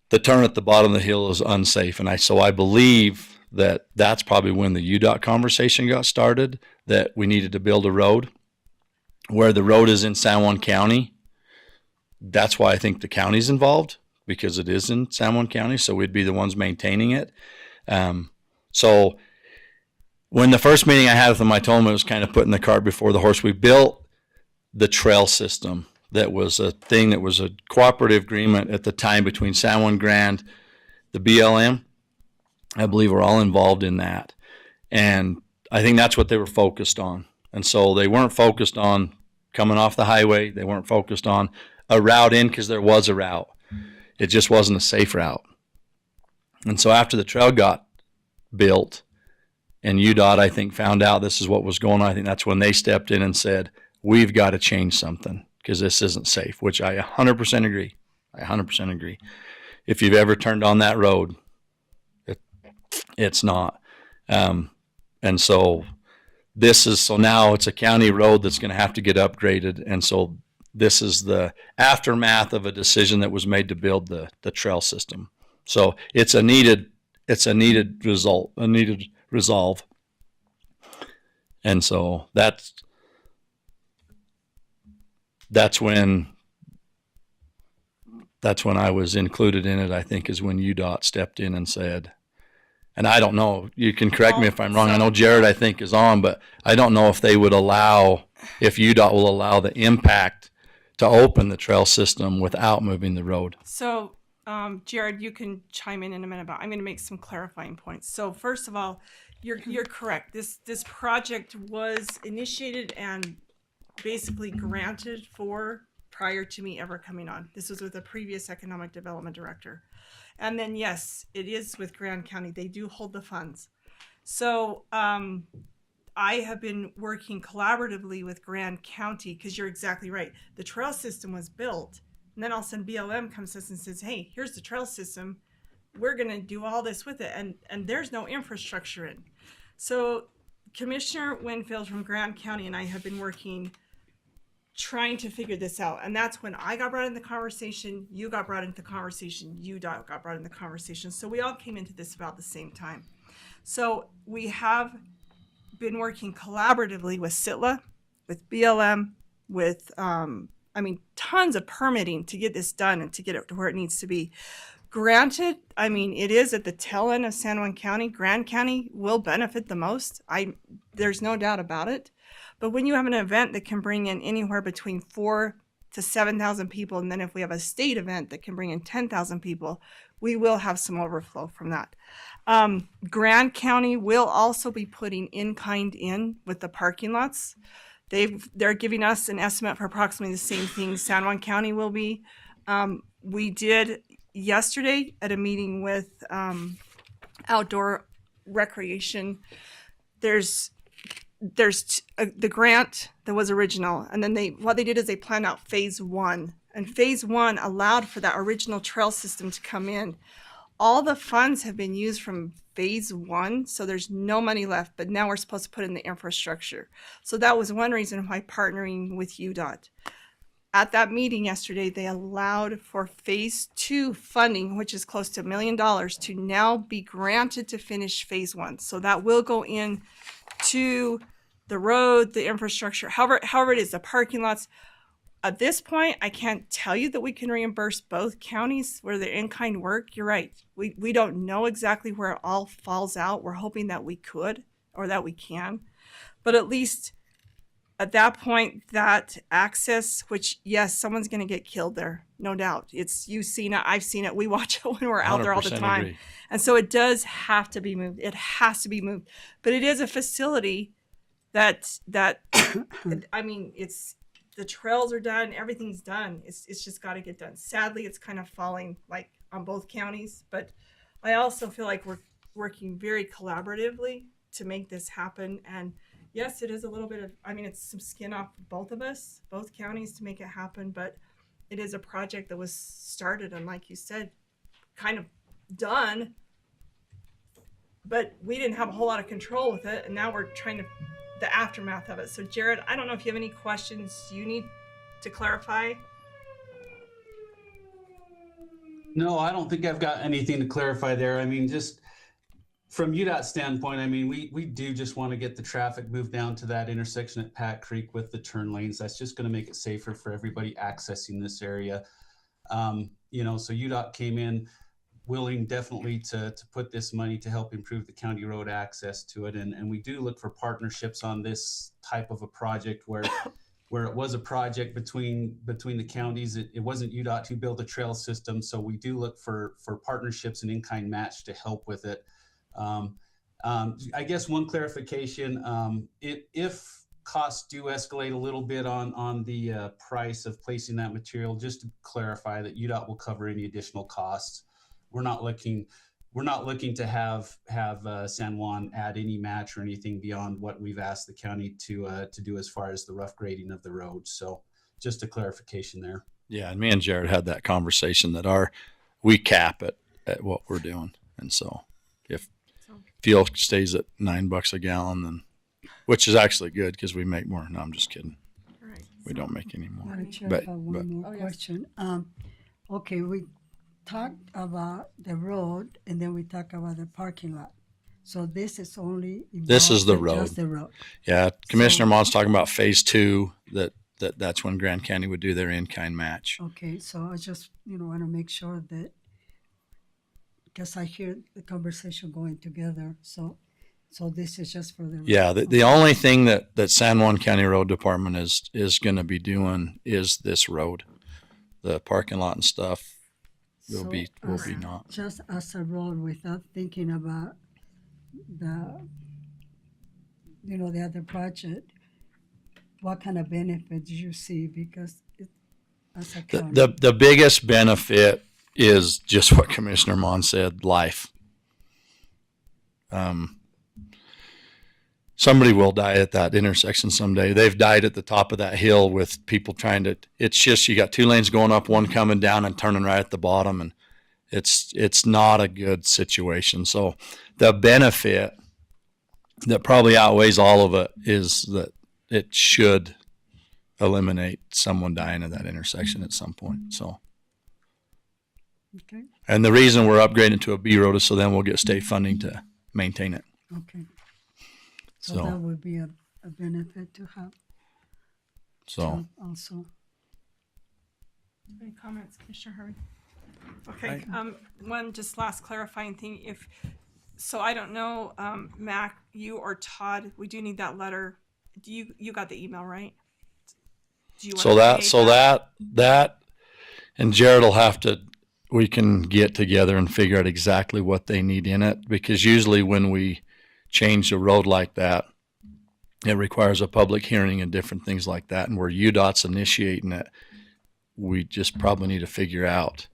the turn at the bottom of the hill is unsafe. And I believe that's probably when the UDOT conversation got started, that we needed to build a road. Where the road is in San Juan County, that's why I think the county's involved, because it is in San Juan County, so we'd be the ones maintaining it. So when the first meeting I had with them, I told them it was kind of putting the cart before the horse. We built the trail system. That was a thing that was a cooperative agreement at the time between San Juan Grand, the BLM. I believe we're all involved in that. And I think that's what they were focused on. And so they weren't focused on coming off the highway. They weren't focused on a route in, because there was a route. It just wasn't a safe route. And so after the trail got built and UDOT, I think, found out this is what was going on, I think that's when they stepped in and said, we've got to change something because this isn't safe, which I 100% agree. I 100% agree. If you've ever turned on that road, it's not. And so now it's a county road that's going to have to get upgraded. And so this is the aftermath of a decision that was made to build the trail system. So it's a needed result, a needed resolve. And so that's when I was included in it, I think, is when UDOT stepped in and said, and I don't know, you can correct me if I'm wrong. I know Jared, I think, is on, but I don't know if they would if UDOT will allow the impact to open the trail system without moving the road. So, Jared, you can chime in a minute, but I'm going to make some clarifying points. So, first of all, you're correct. This project was initiated and basically granted for prior to me ever coming on. This was with a previous economic development director. And then, yes, it is with Grand County. They do hold the funds. So I have been working collaboratively with Grand County, because you're exactly right. The trail system was built, and then all of a sudden BLM comes to us and says, hey, here's the trail system. We're going to do all this with it. And there's no infrastructure in. So Commissioner Winfield from Grand County and I have been working trying to figure this out. And that's when I got brought in the conversation, you got brought into the conversation, UDOT got brought in the conversation. So we all came into this about the same time. So we have been working collaboratively with SITLA, with BLM, with, tons of permitting to get this done and to get it to where it needs to be. Granted, it is at the tail end of San Juan County. Grand County will benefit the most. There's no doubt about it. But when you have an event that can bring in anywhere between 4,000 to 7,000 people, and then if we have a state event that can bring in 10,000 people, we will have some overflow from that. Grand County will also be putting in-kind in with the parking lots. They're giving us an estimate for approximately the same thing San Juan County will be. We did yesterday at a meeting with outdoor recreation. There's the grant that was original, and then what they did is they planned out phase 1, and phase 1 allowed for that original trail system to come in. All the funds have been used from phase 1, so there's no money left, but now we're supposed to put in the infrastructure. So that was one reason why partnering with UDOT. At that meeting yesterday, they allowed for phase 2 funding, which is close to $1 million, to now be granted to finish phase 1. So that will go in to the road, the infrastructure, however it is, the parking lots. At this point, I can't tell you that we can reimburse both counties where they're in-kind work. You're right. We don't know exactly where it all falls out. We're hoping that we could, or that we can. But at least at that point, that access, which, yes, someone's going to get killed there, no doubt. You've seen it, I've seen it. We watch it when we're out there all the 100% time. agree. And so it does have to be moved. It has to be moved. But it is a facility that I mean, the trails are done, everything's done. It's just got to get done. Sadly, it's kind of falling like on both counties, but I also feel like we're working very collaboratively to make this happen. And yes, it is a little bit of, I mean, it's some skin off both of us, both counties, to make it happen, but it is a project that was started and, like you said, kind of done, but we didn't have a whole lot of control with it, and now we're trying to the aftermath of it. So Jared, I don't know if you have any questions you need to clarify. No, I don't think I've got anything to clarify there. I mean, just from UDOT's standpoint, I mean, we do just want to get the traffic moved down to that intersection at Pat Creek with the turn lanes. That's just going to make it safer for everybody accessing this area. You know, so UDOT came in willing definitely to put this money to help improve the county road access to it. And we do look for partnerships on this type of a project where it was a project between the counties. It wasn't UDOT who built a trail system. So we do look for partnerships and in-kind match to help with it. I guess one clarification, if costs do escalate a little bit on the price of placing that material, just to clarify that UDOT will cover any additional costs. We're not looking to have San Juan add any match or anything beyond what we've asked the county to do as far as the rough grading of the road. So just a clarification there. Yeah, and me and Jared had that conversation that we cap it at what we're doing, and so if fuel stays at $9 a gallon, then, which is actually good because we make more. No, I'm just kidding. Right. We don't make any more. Madam Chair, But- I have one more yes. question. Okay, we talked about the road and then we talked about the parking lot. So this is only This is the involved in road. just the road. Yeah, Commissioner Mon's talking about phase 2. That's when Grand County would do their in-kind match. Okay, so I just want to make sure that, because I hear the conversation going together. So this is just for the road. Yeah, the only thing that San Juan County Road Department is going to be doing is this road. The parking lot and stuff will be not. Just as a road, without thinking about the other project, what kind of benefits you see? Because as a county, The biggest benefit is just what Commissioner Mon said, life. Somebody will die at that intersection someday. They've died at the top of that hill with people it's just, you got 2 lanes going up, one coming down and turning right at the bottom. And it's not a good situation. So the benefit that probably outweighs all of it is that it should eliminate someone dying at that intersection at some point. So, okay, and the reason we're upgrading to a B road is so then we'll get state funding to maintain it. okay. So that would be a benefit to have So also. Any comments, Commissioner Harvey? Okay, one just last clarifying thing. So I don't know, Mac, you or Todd, we do need that letter. You got the email, right? Do you want to that and Jared will we can get together and figure out exactly what they need in it, because usually when we change a road like that, it requires a public hearing and different things like that. And where UDOT's initiating it, we just probably need to figure out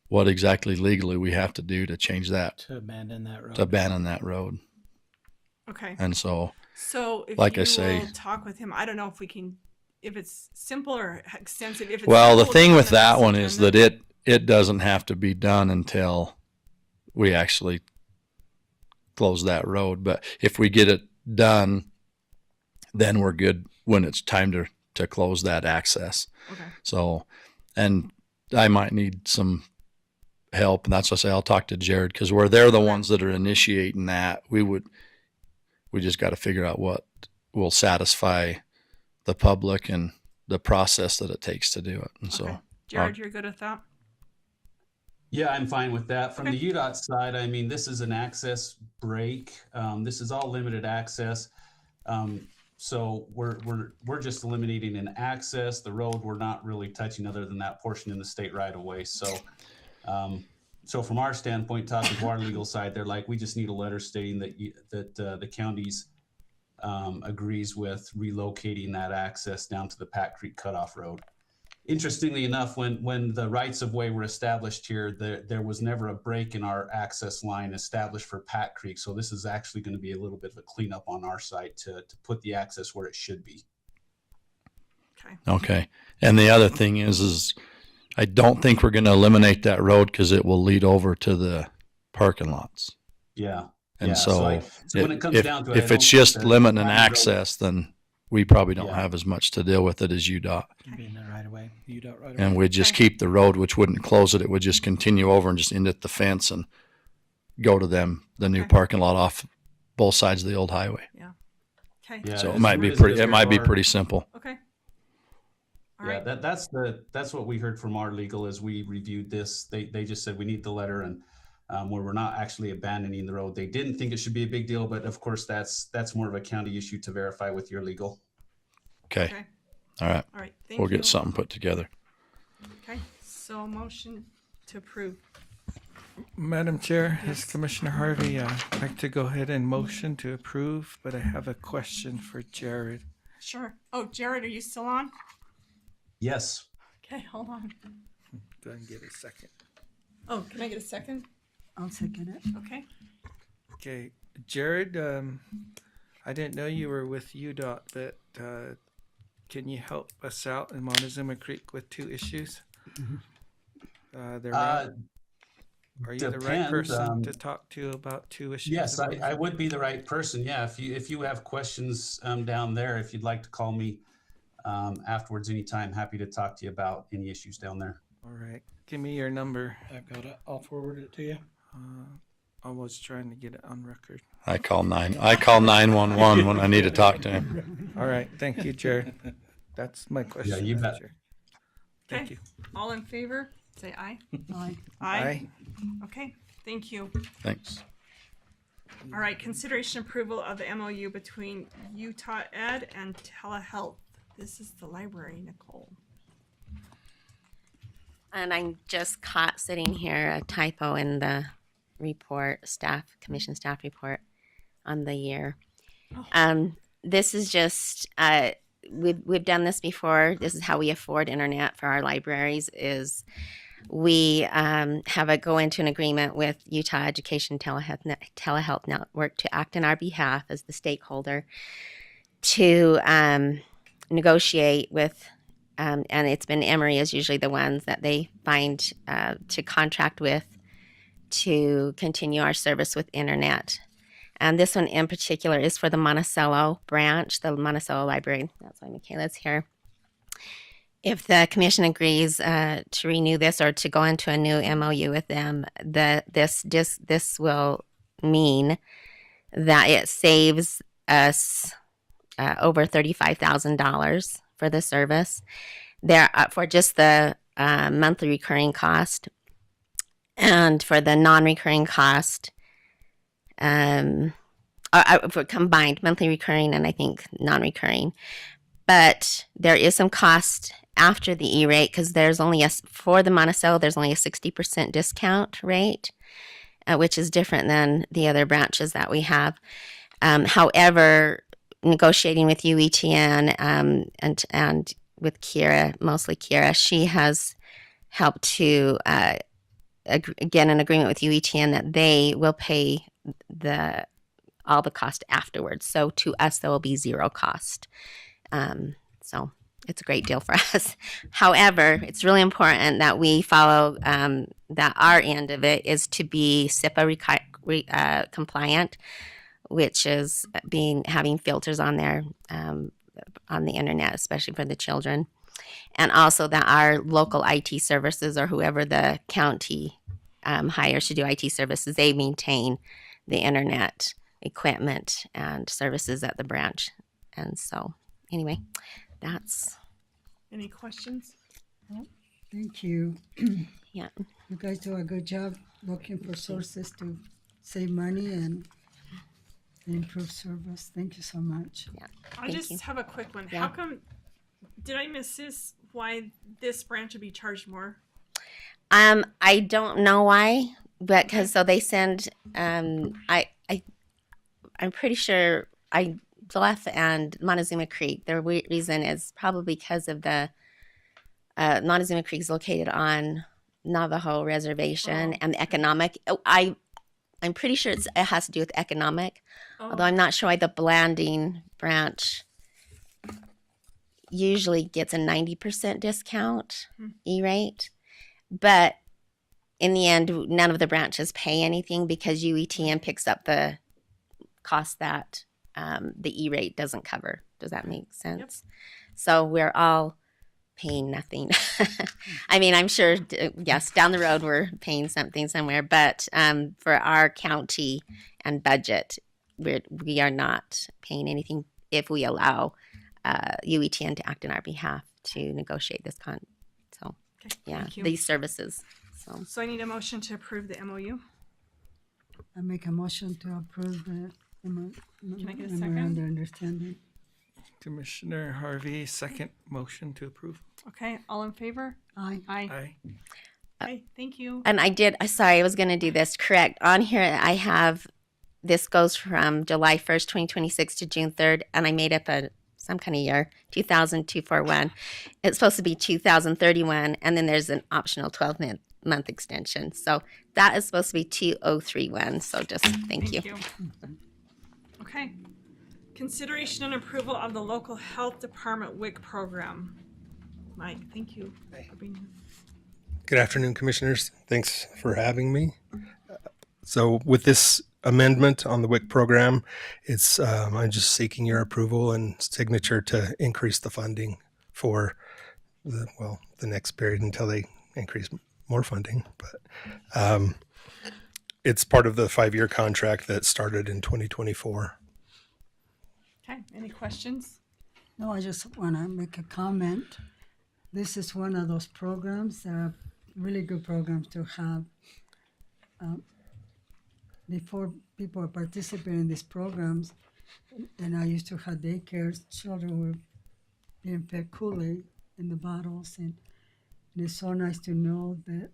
what exactly legally we have to do to change that, To abandon that road. to abandon that road. Okay. And so, So if like you I say- will talk with him, I don't know if it's simple or extensive. If it's well, the simple, thing then with that it's one is agenda. that it doesn't have to be done until we actually close that road. But if we get it done, then we're good when it's time to close that access. Okay. So, and I might need some help, and that's why I say I'll talk to Jared, because where they're the ones that are initiating that, we just got to figure out what will satisfy the public and the process that it takes to do it. And Okay. so, Jared, you're good with that? Yeah, I'm fine with that. From Okay. the UDOT side, I mean, this is an access break. This is all limited access. So we're just eliminating an access. The road we're not really touching other than that portion in the state right of way. So, so from our standpoint, talking to our legal side, they're like, we just need a letter stating that the county's agrees with relocating that access down to the Pat Creek Cutoff Road. Interestingly enough, when the rights of way were established here, there was never a break in our access line established for Pat Creek. So this is actually going to be a little bit of a cleanup on our side to put the access where it should be. Okay. okay. And the other thing is I don't think we're going to eliminate that road because it will lead over to the parking lots. Yeah. And yeah. so, when it comes down to it, if it's just limiting an access, then we probably don't have as much to deal with it as UDOT. Be in the right away. UDOT right away. And we'd just keep the road, which wouldn't close it. It would just continue over and just end at the fence and go to the new Okay. parking lot off both sides of the old highway. Yeah. Okay. Yeah, So it as might be weird as pretty, is, it might be our- pretty simple. Okay. All Yeah, right. that's what we heard from our legal as we reviewed this. They just said we need the letter, and where we're not actually abandoning the road. They didn't think it should be a big deal, but of course that's more of a county issue to verify with your legal. Okay. Okay. All right. All right. Thank We'll you. get something put together. Okay. So motion to approve. Madam Chair, this is Commissioner Harvey. I'd like to go ahead and motion to approve, but I have a question for Jared. Sure. Oh, Jared, are you still on? Yes. Okay, hold on. Go ahead and get a second. Oh, can I get a second? I'll second it. Okay. Okay, Jared, I didn't know you were with UDOT, but can you help us out in Montezuma Creek with two issues? They're not, are you the right depends, person to talk to about two issues? Yes, in I would be the right person. Yeah, if you have questions down there, if you'd like to call me afterwards anytime, happy to talk to you about any issues down there. All right, give me your number. I've got it. I'll forward it to you. I was trying to get it on record. I call 911 when I need to talk to him. All right, thank you, Jared. That's my question. you Madam bet. Chair. Thank Okay. you. All in favor? Say aye. Aye. Aye. Okay. Thank you. Thanks. All right. Consideration approval of the MOU between Utah Ed and Telehealth. This is the library, Nicole. And I'm just caught sitting here a typo in the report, commission staff report on the year. This is just we've done this before. This is how we afford internet for our libraries. Is we go into an agreement with Utah Education Telehealth Network to act on our behalf as the stakeholder to negotiate with. And it's been Emory is usually the ones that they find to contract with to continue our service with internet. And this one in particular is for the Monticello branch, the Monticello Library. That's why Michaela's here. If the commission agrees to renew this or to go into a new MOU with them, this will mean that it saves us over $35,000 for the service. There for just the monthly recurring cost, and for the non-recurring cost, for combined monthly recurring and I think non-recurring. But there is some cost after the E-rate because there's only for the Monticello there's only a 60% discount rate, which is different than the other branches that we have. However, negotiating with UETN and with Kira, mostly Kira, she has helped to get an agreement with UETN that they will pay all the cost afterwards. So to us, there will be zero cost. So it's a great deal for us. However, it's really important that we follow that our end of it is to be SIPA compliant, which is having filters on there on the internet, especially for the children. And also that our local IT services, or whoever the county hires to do IT services, they maintain the internet equipment and services at the branch. And so anyway, that's... Any questions? Thank you. Yeah. You guys do a good job looking for sources to save money and improve service. Thank you so much. Yeah. I just have a quick one. Yeah. How come, did I miss this? Why this branch would be charged more? I don't know why, but because so they send I'm pretty sure Bluff and Montezuma Creek. The reason is probably because of the Montezuma Creek is located on Navajo Reservation and the economic. I'm pretty sure it has to do with economic, although I'm not sure why the Blanding branch usually gets a 90% discount E-rate. But in the end, none of the branches pay anything because UETM picks up the cost that the E-rate doesn't cover. Does that make sense? Yep. So we're all paying nothing. I mean, I'm sure, yes, down the road we're paying something somewhere, but for our county and budget, we are not paying anything if we allow UETN to act on our behalf to negotiate this these services. So I need a motion to approve the MOU. I make a motion to approve the Can I get a memorandum second? of understanding. Commissioner Harvey, second motion to approve. Okay, all in favor? Aye. Aye. Okay, thank you. And I was going to do this correct. On here, I have, this goes from July 1st, 2026 to June 3rd, and I made up some kind of year, 2041. It's supposed to be 2031, and then there's an optional 12-month extension. So that is supposed to be 2031. So just thank you. Okay. Consideration and approval of the local health department WIC program. Mike, thank you for being here. Good afternoon, Commissioners. Thanks for having me. So with this amendment on the WIC program, it's I'm just seeking your approval and signature to increase the funding for the next period until they increase more funding. But it's part of the 5-year contract that started in 2024. Okay, any questions? No, I just want to make a comment. This is one of those programs that are really good programs to have. Before people are participating in these programs, and I used to have daycares, children were being fed Kool-Aid in the bottles, and it's so nice to know that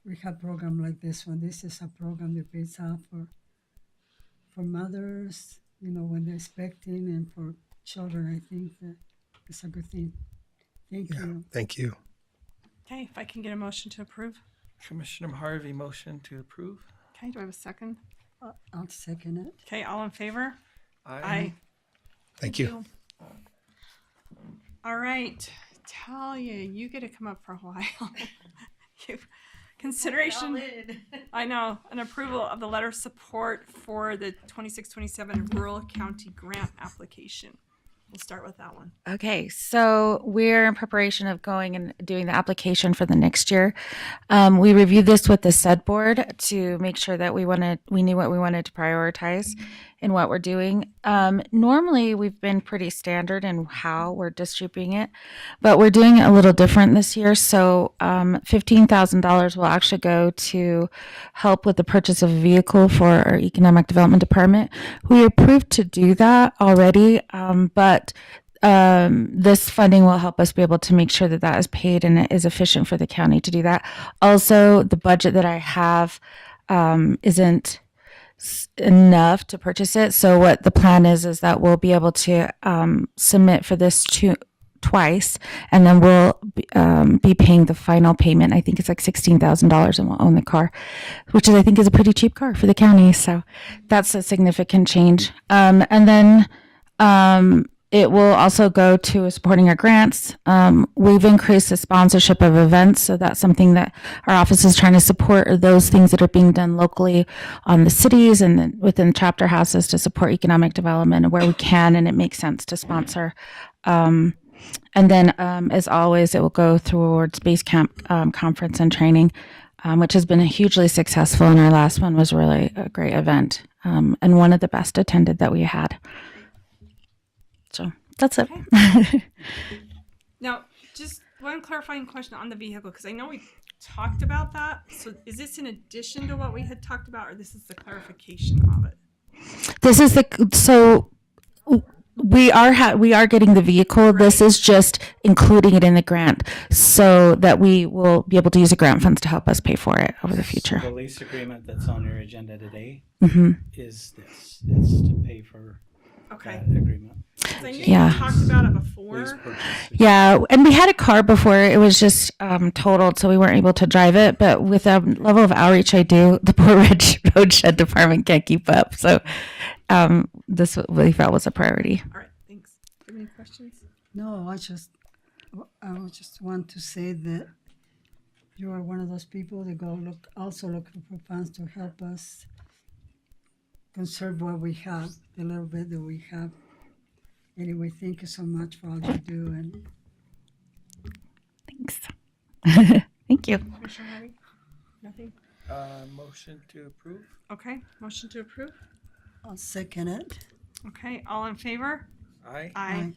we have a program like this one. This is a program that pays out for mothers, when they're expecting, and for children. I think that it's a good thing. Thank you. Thank you. Okay, if I can get a motion to approve. Commissioner Harvey, motion to approve. Okay, do I have a second? I'll second it. Okay, all in favor? Aye. Thank you. All right, Talia, you get to come up for a while. Consideration, I know, an approval of the letter of support for the 26-27 Rural County Grant application. We'll start with that one. Okay, so we're in preparation of going and doing the application for the next year. We reviewed this with the SED board to make sure that we knew what we wanted to prioritize in what we're doing. Normally, we've been pretty standard in how we're distributing it, but we're doing it a little different this year. So $15,000 will actually go to help with the purchase of a vehicle for our Economic Development Department. We approved to do that already, but this funding will help us be able to make sure that that is paid and it is efficient for the county to do that. Also, the budget that I have isn't enough to purchase it. So what the plan is that we'll be able to submit for this twice, and then we'll be paying the final payment. I think it's like $16,000, and we'll own the car, which I think is a pretty cheap car for the county. So that's a significant change. And then it will also go to supporting our grants. We've increased the sponsorship of events, so that's something that our office is trying to support, are those things that are being done locally on the cities and then within chapter houses to support economic development where we can and it makes sense to sponsor. And then, as always, it will go towards base camp conference and training, which has been hugely successful. And our last one was really a great event and one of the best attended that we had. So that's it. Okay. Now, just one clarifying question on the vehicle, because I know we talked about that. So is this in addition to what we had talked about, or this is the clarification of it? This is we are getting the vehicle. Right. This is just including it in the grant so that we will be able to use the grant funds to help us pay for it over the future. So the lease agreement that's on your agenda today mm-hmm. is this. It's to pay for that agreement. I knew you talked about it before. Yeah, and we had a car before. It was just totaled, so we weren't able to drive it. But with the level of outreach I do, the poor roadshed department can't keep up. So this we felt was a priority. All right, thanks. Do you have any questions? No, I just want to say that you are one of those people that also looking for funds to help us conserve what we have, the little bit that we have. Anyway, thank you so much for all you do. And thanks. Thank you. Commissioner Harvey? Nothing? Motion to approve. Okay, motion to approve. I'll second it. Okay, all in favor? Aye. Aye.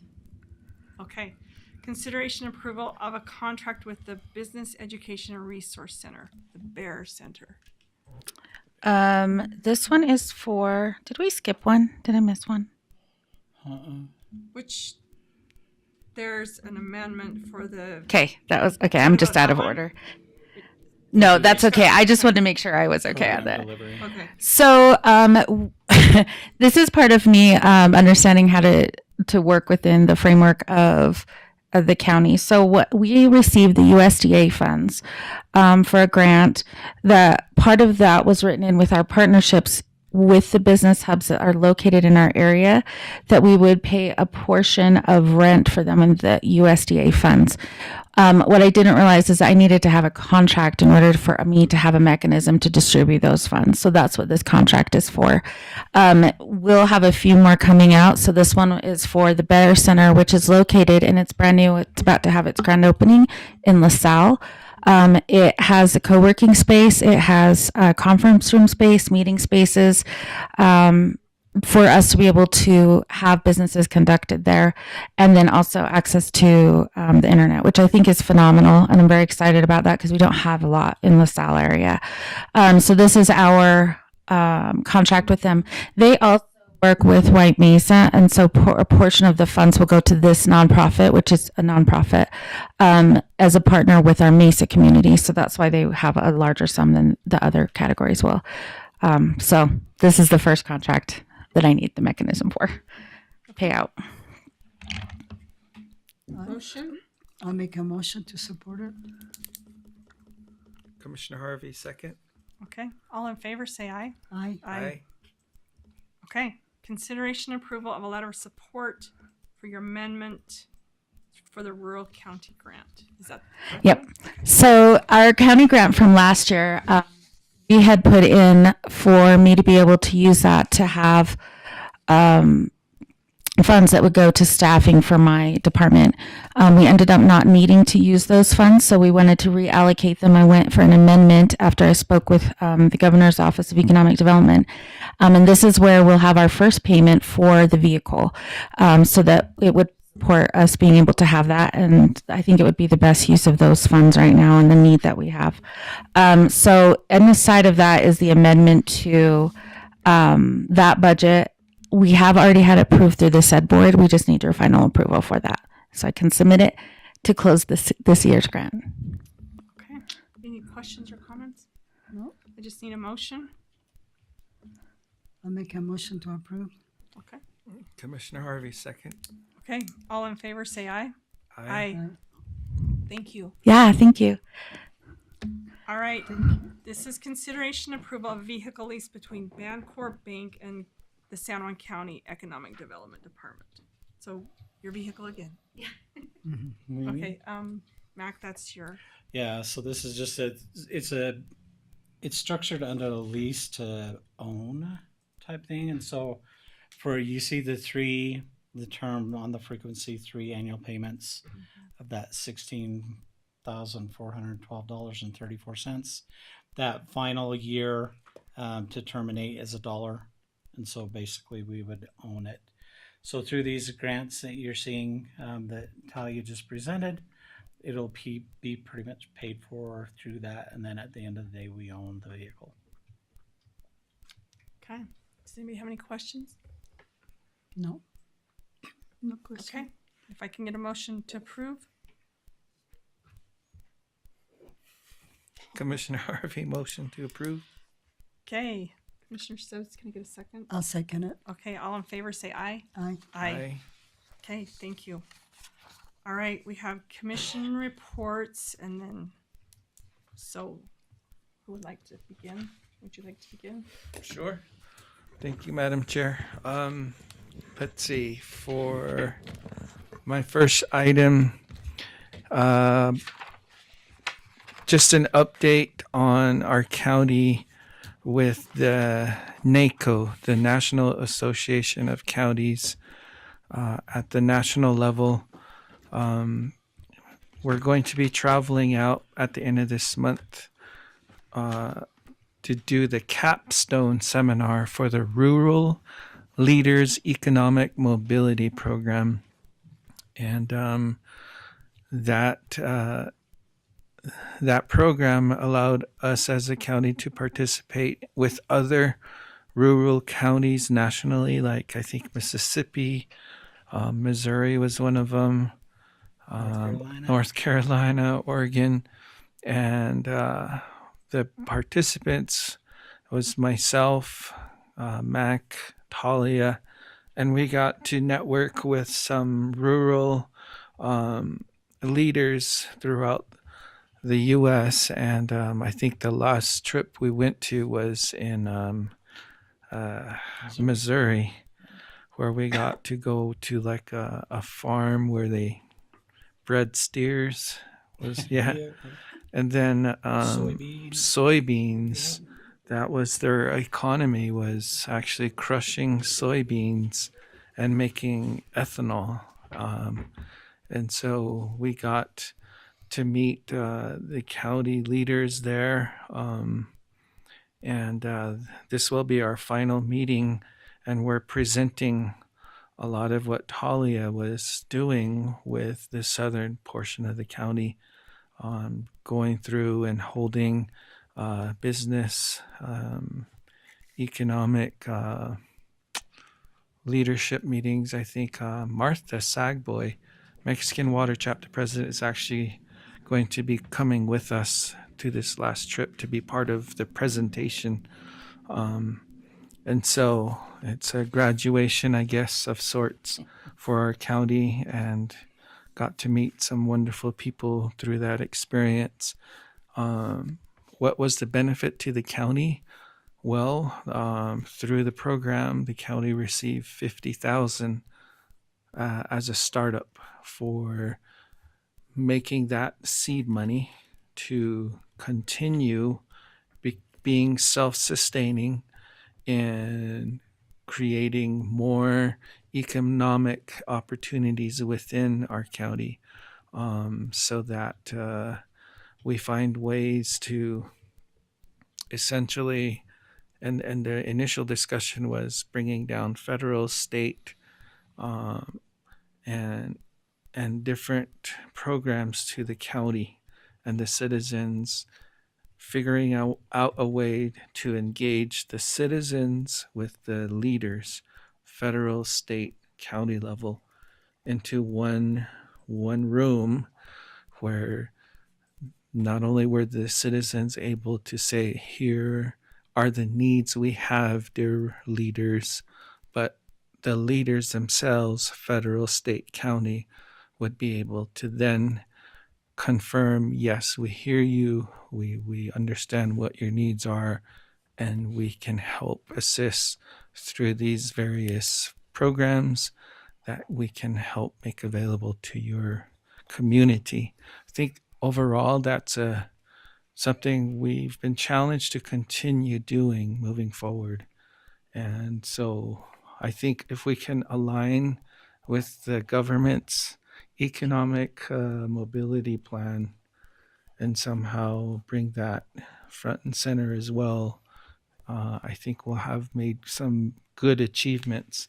Okay. Consideration approval of a contract with the Business Education and Resource Center, the Bear Center. This one is for, did we skip one? Did I miss one? Which there's an amendment for the. Okay, that was okay. I'm just out of order. No, that's okay. I just wanted to make sure I was okay on that. Okay. So, this is part of me understanding how to work within the framework of the county. So, what we received the USDA funds for a grant. That part of that was written in with our partnerships with the business hubs that are located in our area, that we would pay a portion of rent for them in the USDA funds. What I didn't realize is I needed to have a contract in order for me to have a mechanism to distribute those funds. So that's what this contract is for. We'll have a few more coming out. So this one is for the Bear Center, which is located, and it's brand new. It's about to have its grand opening in LaSalle. It has a co-working space. It has a conference room space, meeting spaces, for us to be able to have businesses conducted there, and then also access to the internet, which I think is phenomenal. And I'm very excited about that because we don't have a lot in LaSalle area. So this is our contract with them. They also work with White Mesa, and so a portion of the funds will go to this nonprofit, which is a nonprofit, as a partner with our Mesa community. So that's why they have a larger sum than the other categories will. So this is the first contract that I need the mechanism for payout. Motion? I'll make a motion to support it. Commissioner Harvey, second. Okay, all in favor, say aye. Aye. Aye. Okay, consideration approval of a letter of support for your amendment for the rural county grant. Is that? Yep. So our county grant from last year, we had put in for me to be able to use that to have funds that would go to staffing for my department. We ended up not needing to use those funds, so we wanted to reallocate them. I went for an amendment after I spoke with the Governor's Office of Economic Development. And this is where we'll have our first payment for the vehicle, so that it would support us being able to have that. And I think it would be the best use of those funds right now and the need that we have. So on the side of that is the amendment to that budget. We have already had it approved through the said board. We just need your final approval for that. So I can submit it to close this year's grant. Okay. Any questions or comments? No. I just need a motion. I'll make a motion to approve. Okay. Commissioner Harvey, second. Okay. All in favor, say aye. Aye. Thank you. Yeah, thank you. All right. This is consideration approval of vehicle lease between Bancorp Bank and the San Juan County Economic Development Department. So your vehicle again. Maybe? Okay, Mac, that's your. Yeah, so this is just it's structured under a lease to own type thing. And so you see the term on the frequency, 3 annual payments of that $16,412.34. That final year to terminate is $1. And so basically we would own it. So through these grants that you're seeing that Talia just presented, it'll be pretty much paid for through that. And then at the end of the day, we own the vehicle. Okay. Does anybody have any questions? No. No question. Okay. If I can get a motion to approve. Commissioner Harvey, motion to approve. Okay. Commissioner Stokes, can I get a second? I'll second it. Okay. All in favor, say aye. Aye. Aye. Okay. Thank you. All right. We have commission reports and then, so who would like to begin? Would you like to begin? Sure. Thank you, Madam Chair. Let's see. For my first item, just an update on our county with the NACO, the National Association of Counties, at the national level. We're going to be traveling out at the end of this month to do the capstone seminar for the Rural Leaders Economic Mobility Program. And that program allowed us as a county to participate with other rural counties nationally, like I think Mississippi, Missouri was one of them, North Carolina, Oregon, and the participants was myself, Mac, Talia, and we got to network with some rural leaders throughout the U.S. And I think the last trip we went to was in Missouri, where we got to go to like a farm where they bred steers. And then soybeans. That was their economy, was actually crushing soybeans and making ethanol. And so we got to meet the county leaders there. And this will be our final meeting, and we're presenting a lot of what Talia was doing with the southern portion of the county, going through and holding business, economic leadership meetings. I think Martha Sagboy, Mexican Water Chapter President, is actually going to be coming with us to this last trip to be part of the presentation. And so it's a graduation, I guess, of sorts for our county, and got to meet some wonderful people through that experience. What was the benefit to the county? Well, through the program, the county received $50,000 as a startup for making that seed money to continue being self-sustaining and creating more economic opportunities within our county, so that we find ways to essentially, and the initial discussion was bringing down federal, state, and different programs to the county and the citizens, figuring out a way to engage the citizens with the leaders, federal, state, county level, into one room where not only were the citizens able to say, here are the needs we have, dear leaders, but the leaders themselves, federal, state, county, would be able to then confirm, yes, we hear you, we understand what your needs are, and we can help assist through these various programs that we can help make available to your community. I think overall that's something we've been challenged to continue doing moving forward. And so I think if we can align with the government's economic mobility plan and somehow bring that front and center as well, I think we'll have made some good achievements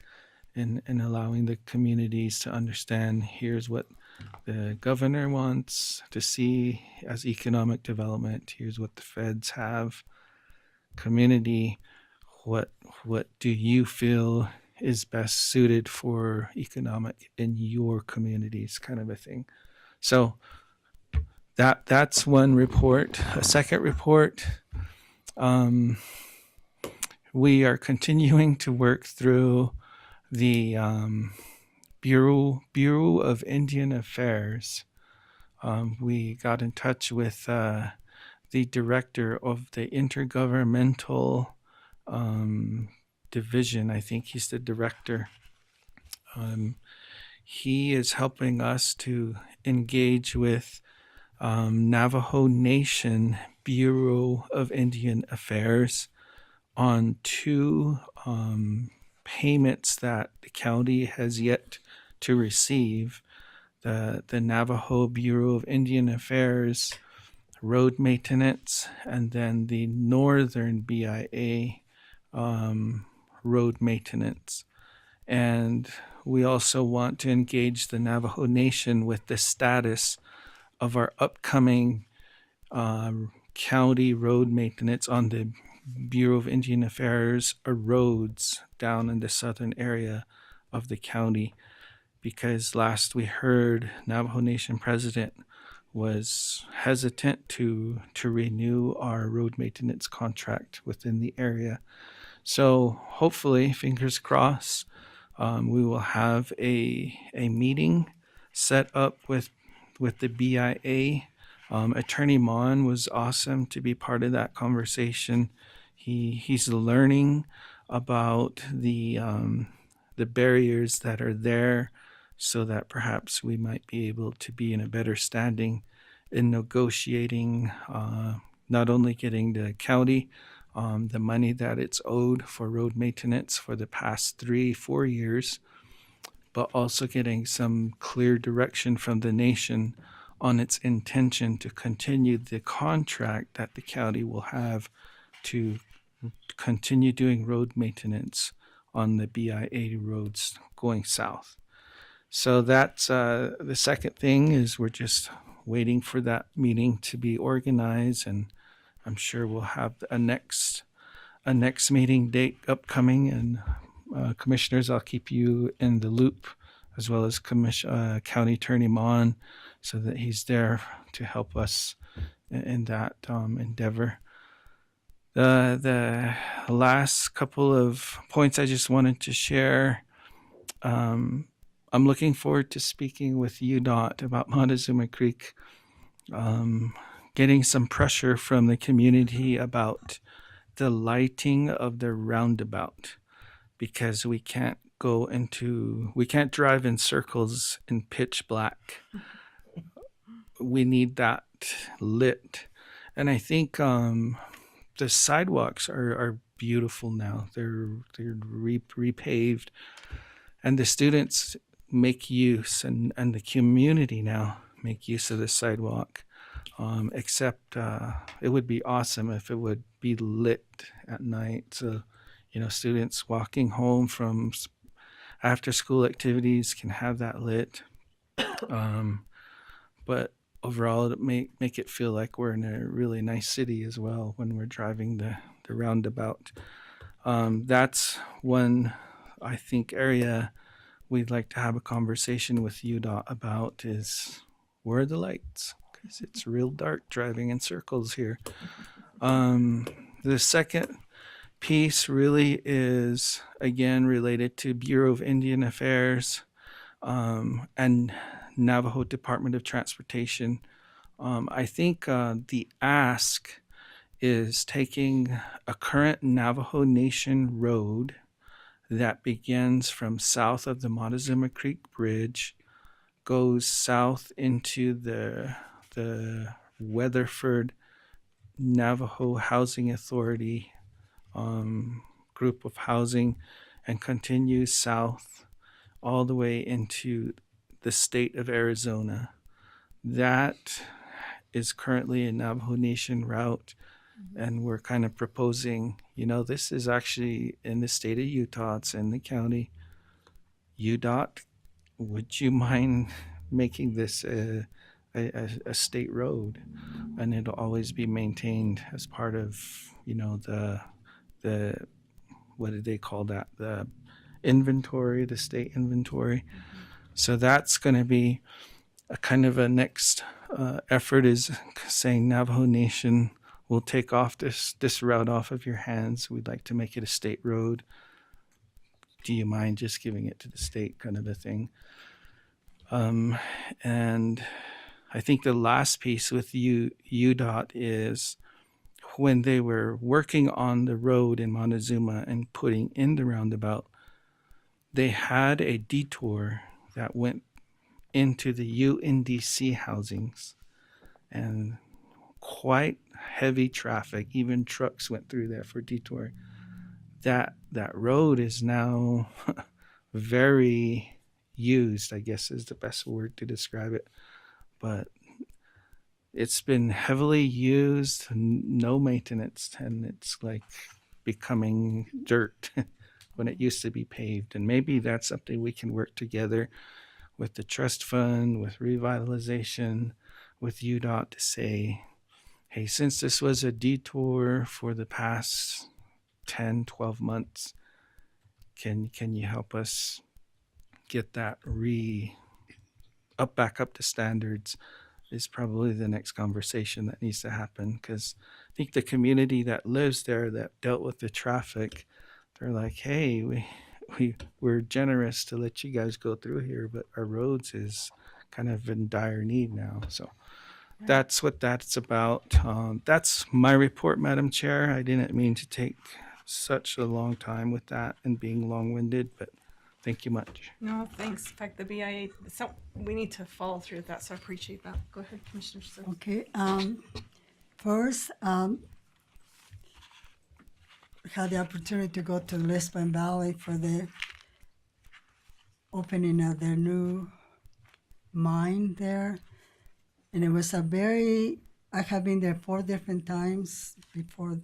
in allowing the communities to understand here's what the governor wants to see as economic development. Here's what the feds have. Community, what do you feel is best suited for economic in your communities, kind of a thing. So that's one report. A second report, we are continuing to work through the Bureau of Indian Affairs. We got in touch with the director of the Intergovernmental Division. I think he's the director. He is helping us to engage with Navajo Nation Bureau of Indian Affairs on two payments that the county has yet to receive. The Navajo Bureau of Indian Affairs road maintenance, and then the Northern BIA road maintenance. And we also want to engage the Navajo Nation with the status of our upcoming county road maintenance on the Bureau of Indian Affairs roads down in the southern area of the county, because last we heard Navajo Nation President was hesitant to renew our road maintenance contract within the area. So hopefully, fingers crossed, we will have a meeting set up with the BIA. Attorney Mon was awesome to be part of that conversation. He's learning about the barriers that are there, so that perhaps we might be able to be in a better standing in negotiating, not only getting the county the money that it's owed for road maintenance for the past 3-4 years, but also getting some clear direction from the nation on its intention to continue the contract that the county will have to continue doing road maintenance on the BIA roads going south. So that's the second thing, is we're just waiting for that meeting to be organized, and I'm sure we'll have a next meeting date upcoming. And commissioners, I'll keep you in the loop, as well as County Attorney Mon, so that he's there to help us in that endeavor. The last couple of points I just wanted to share. I'm looking forward to speaking with UDOT about Montezuma Creek, getting some pressure from the community about the lighting of the roundabout, because we can't drive in circles in pitch black. We need that lit. And I think the sidewalks are beautiful now. They're repaved, and the students make use, and the community now make use of the sidewalk. Except it would be awesome if it would be lit at night. So, students walking home from after school activities can have that lit. But overall, it make it feel like we're in a really nice city as well when we're driving the roundabout. That's one, I think, area we'd like to have a conversation with UDOT about, is where are the lights? Because it's real dark driving in circles here. The second piece really is, again, related to Bureau of Indian Affairs and Navajo Department of Transportation. I think the ask is taking a current Navajo Nation road that begins from south of the Montezuma Creek Bridge, goes south into the Weatherford Navajo Housing Authority group of housing, and continues south all the way into the state of Arizona. That is currently a Navajo Nation route, and we're kind of proposing, this is actually in the state of Utah, it's in the county. UDOT, would you mind making this a state road? And it'll always be maintained as part of, the what did they call that? The inventory, the state inventory. So that's going to be a kind of a next effort, is saying Navajo Nation will take off this route off of your hands. We'd like to make it a state road. Do you mind just giving it to the state, kind of a thing? And I think the last piece with UDOT is when they were working on the road in Montezuma and putting in the roundabout, they had a detour that went into the UNDC housings, and quite heavy traffic, even trucks went through there for detour. That road is now very used, I guess is the best word to describe it, but it's been heavily used, no maintenance, and it's like becoming dirt when it used to be paved. And maybe that's something we can work together with the trust fund, with revitalization, with UDOT to say, hey, since this was a detour for the past 10, 12 months, can you help us get that back up to standards? Is probably the next conversation that needs to happen, because I think the community that lives there that dealt with the traffic, they're like, hey, we're generous to let you guys go through here, but our roads is kind of in dire need now. So that's what that's about. That's my report, Madam Chair. I didn't mean to take such a long time with that and being long-winded, but thank you much. No, thanks. In fact, the BIA, so we need to follow through with that, so I appreciate that. Go ahead, Commissioner Sue. Okay. First, had the opportunity to go to Lisbon Valley for the opening of their new mine there. And it was I have been there 4 different times before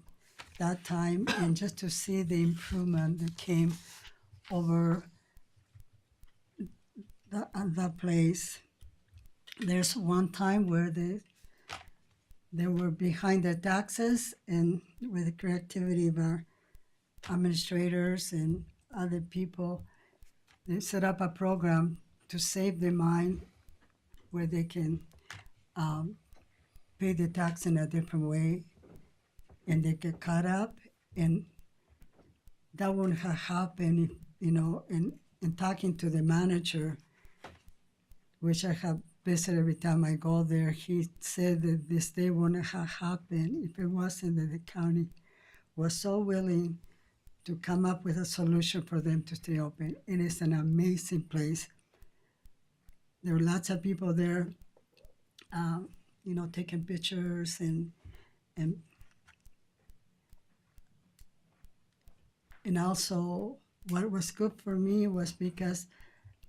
that time, and just to see the improvement that came over that place. There's one time where they were behind their taxes, and with the creativity of our administrators and other people, they set up a program to save the mine where they can pay the tax in a different way, and they get caught up. And that wouldn't have happened, in talking to the manager, which I have visited every time I go there. He said that this day wouldn't have happened if it wasn't that the county was so willing to come up with a solution for them to stay open. And it's an amazing place. There are lots of people there, taking pictures and also what was good for me was because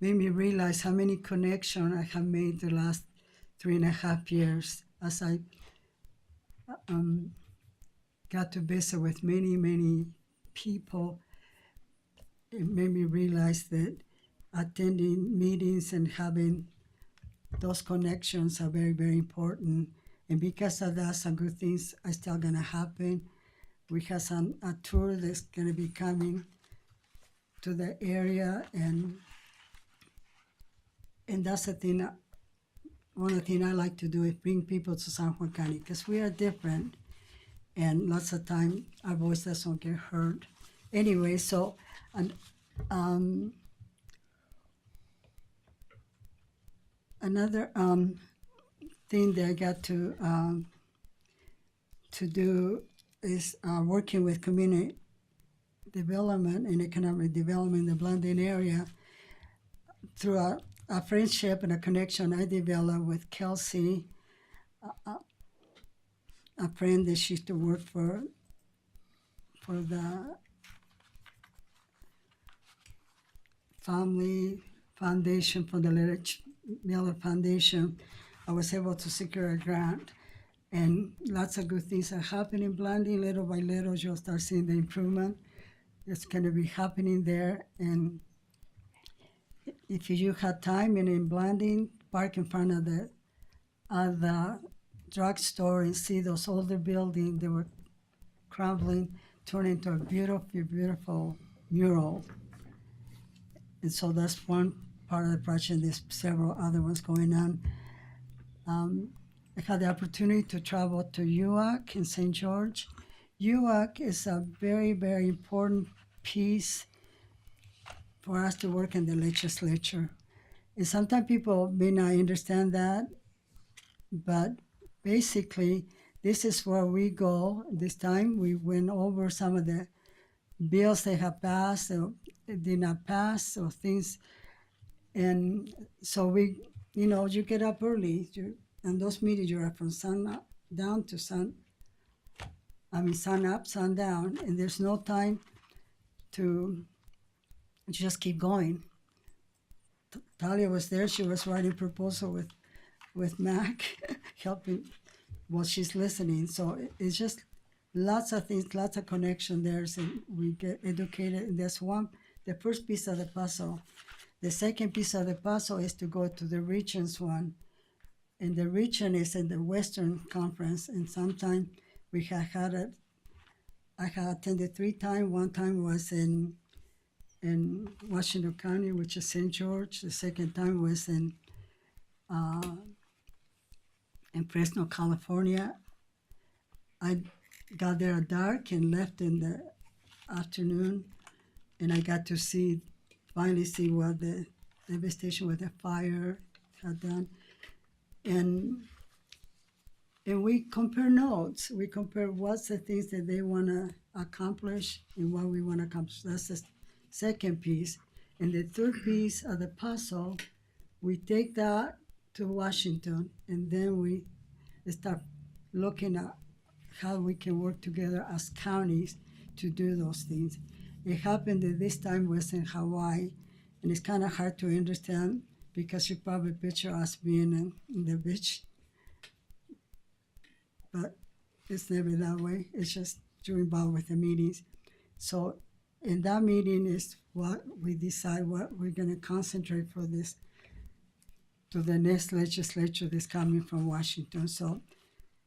made me realize how many connections I have made the last 3.5 years as I got to visit with many, many people. It made me realize that attending meetings and having those connections are very, very important. And because of that, some good things are still going to happen. We have a tour that's going to be coming to the area, and that's the thing. One of the things I like to do is bring people to San Juan County, because we are different, and lots of time our voice doesn't get heard. Anyway, so another thing that I got to do is working with community development and economic development in the Blanding area through a friendship and a connection I developed with Kelsey, a friend that she used to work for the family foundation, for the Lyric Miller Foundation. I was able to secure a grant, and lots of good things are happening in Blanding. Little by little, you'll start seeing the improvement. It's going to be happening there. And if you had time and in Blanding, park in front of the drugstore and see those older buildings, they were crumbling, turn into a beautiful, beautiful mural. And so that's one part of the project. There's several other ones going on. I had the opportunity to travel to UAC in St. George. UAC is a very, very important piece for us to work in the legislature. And sometimes people may not understand that, but basically, this is where we go. This time we went over some of the bills they have passed or did not pass or things. And so you get up early. And those meetings, you're up from sun up to sundown, and there's no time to just keep going. Talia was there. She was writing proposal with Mac, helping while she's listening. So it's just lots of things, lots of connection there. So we get educated. And that's the first piece of the puzzle. The second piece of the puzzle is to go to the regions one. And the region is in the Western Conference. And sometime we have had it. I have attended 3 times. One time was in Washington County, which is St. George. The second time was in Fresno, California. I got there at dark and left in the afternoon, and I got to finally see what the devastation with the fire had done. And we compare notes. We compare what's the things that they want to accomplish and what we want to accomplish. That's the second piece. And the third piece of the puzzle, we take that to Washington, and then we start looking at how we can work together as counties to do those things. It happened that this time was in Hawaii, and it's kind of hard to understand because you probably picture us being in the beach, but it's never that way. It's just you're involved with the meetings. So in that meeting is what we decide what we're going to concentrate for this to the next legislature that's coming from Washington. So,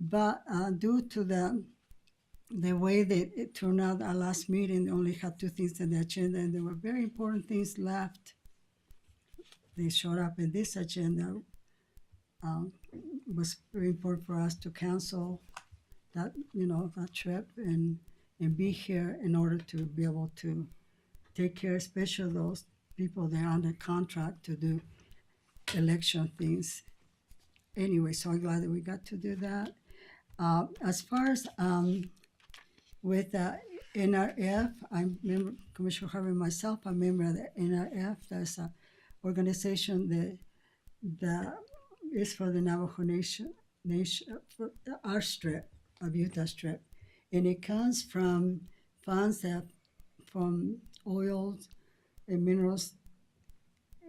but due to the way that it turned out, our last meeting only had 2 things on the agenda, and there were very important things left. They showed up in this agenda. It was very important for us to cancel that trip and be here in order to be able to take care, especially those people that are under contract to do election things. Anyway, so I'm glad that we got to do that. As far as with NRF, I'm member, Commissioner Harvey and myself, I'm a member of the NRF. That's an organization that is for the Navajo Nation for our strip of Utah Strip. And it comes from funds from oils and minerals,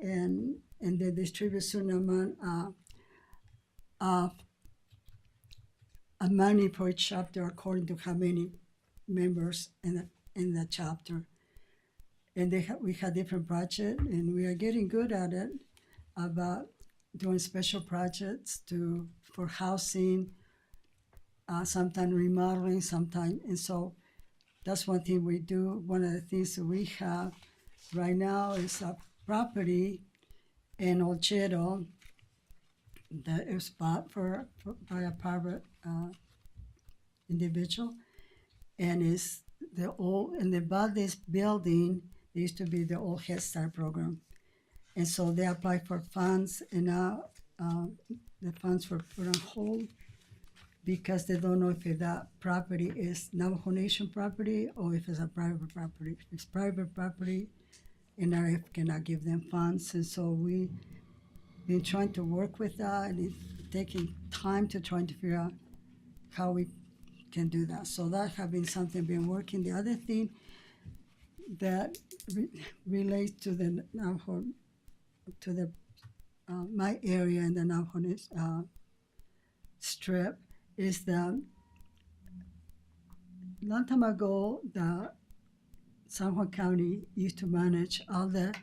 and they distribute a certain amount of money for each chapter according to how many members in the chapter. And we had different projects, and we are getting good at it about doing special projects for housing, sometimes remodeling, sometimes. And so that's one thing we do. One of the things that we have right now is a property in Olchedo that is bought by a private individual, and they bought this building. It used to be the old Head Start program, and so they applied for funds, and now the funds were put on hold because they don't know if that property is Navajo Nation property or if it's a private property. If it's private property, NRF cannot give them funds, and so we been trying to work with that, and it's taking time to try to figure out how we can do that. So that have been something been working. The other thing that relates to the Navajo, to the my area in the Navajo strip is that long time ago the San Juan County used to manage all the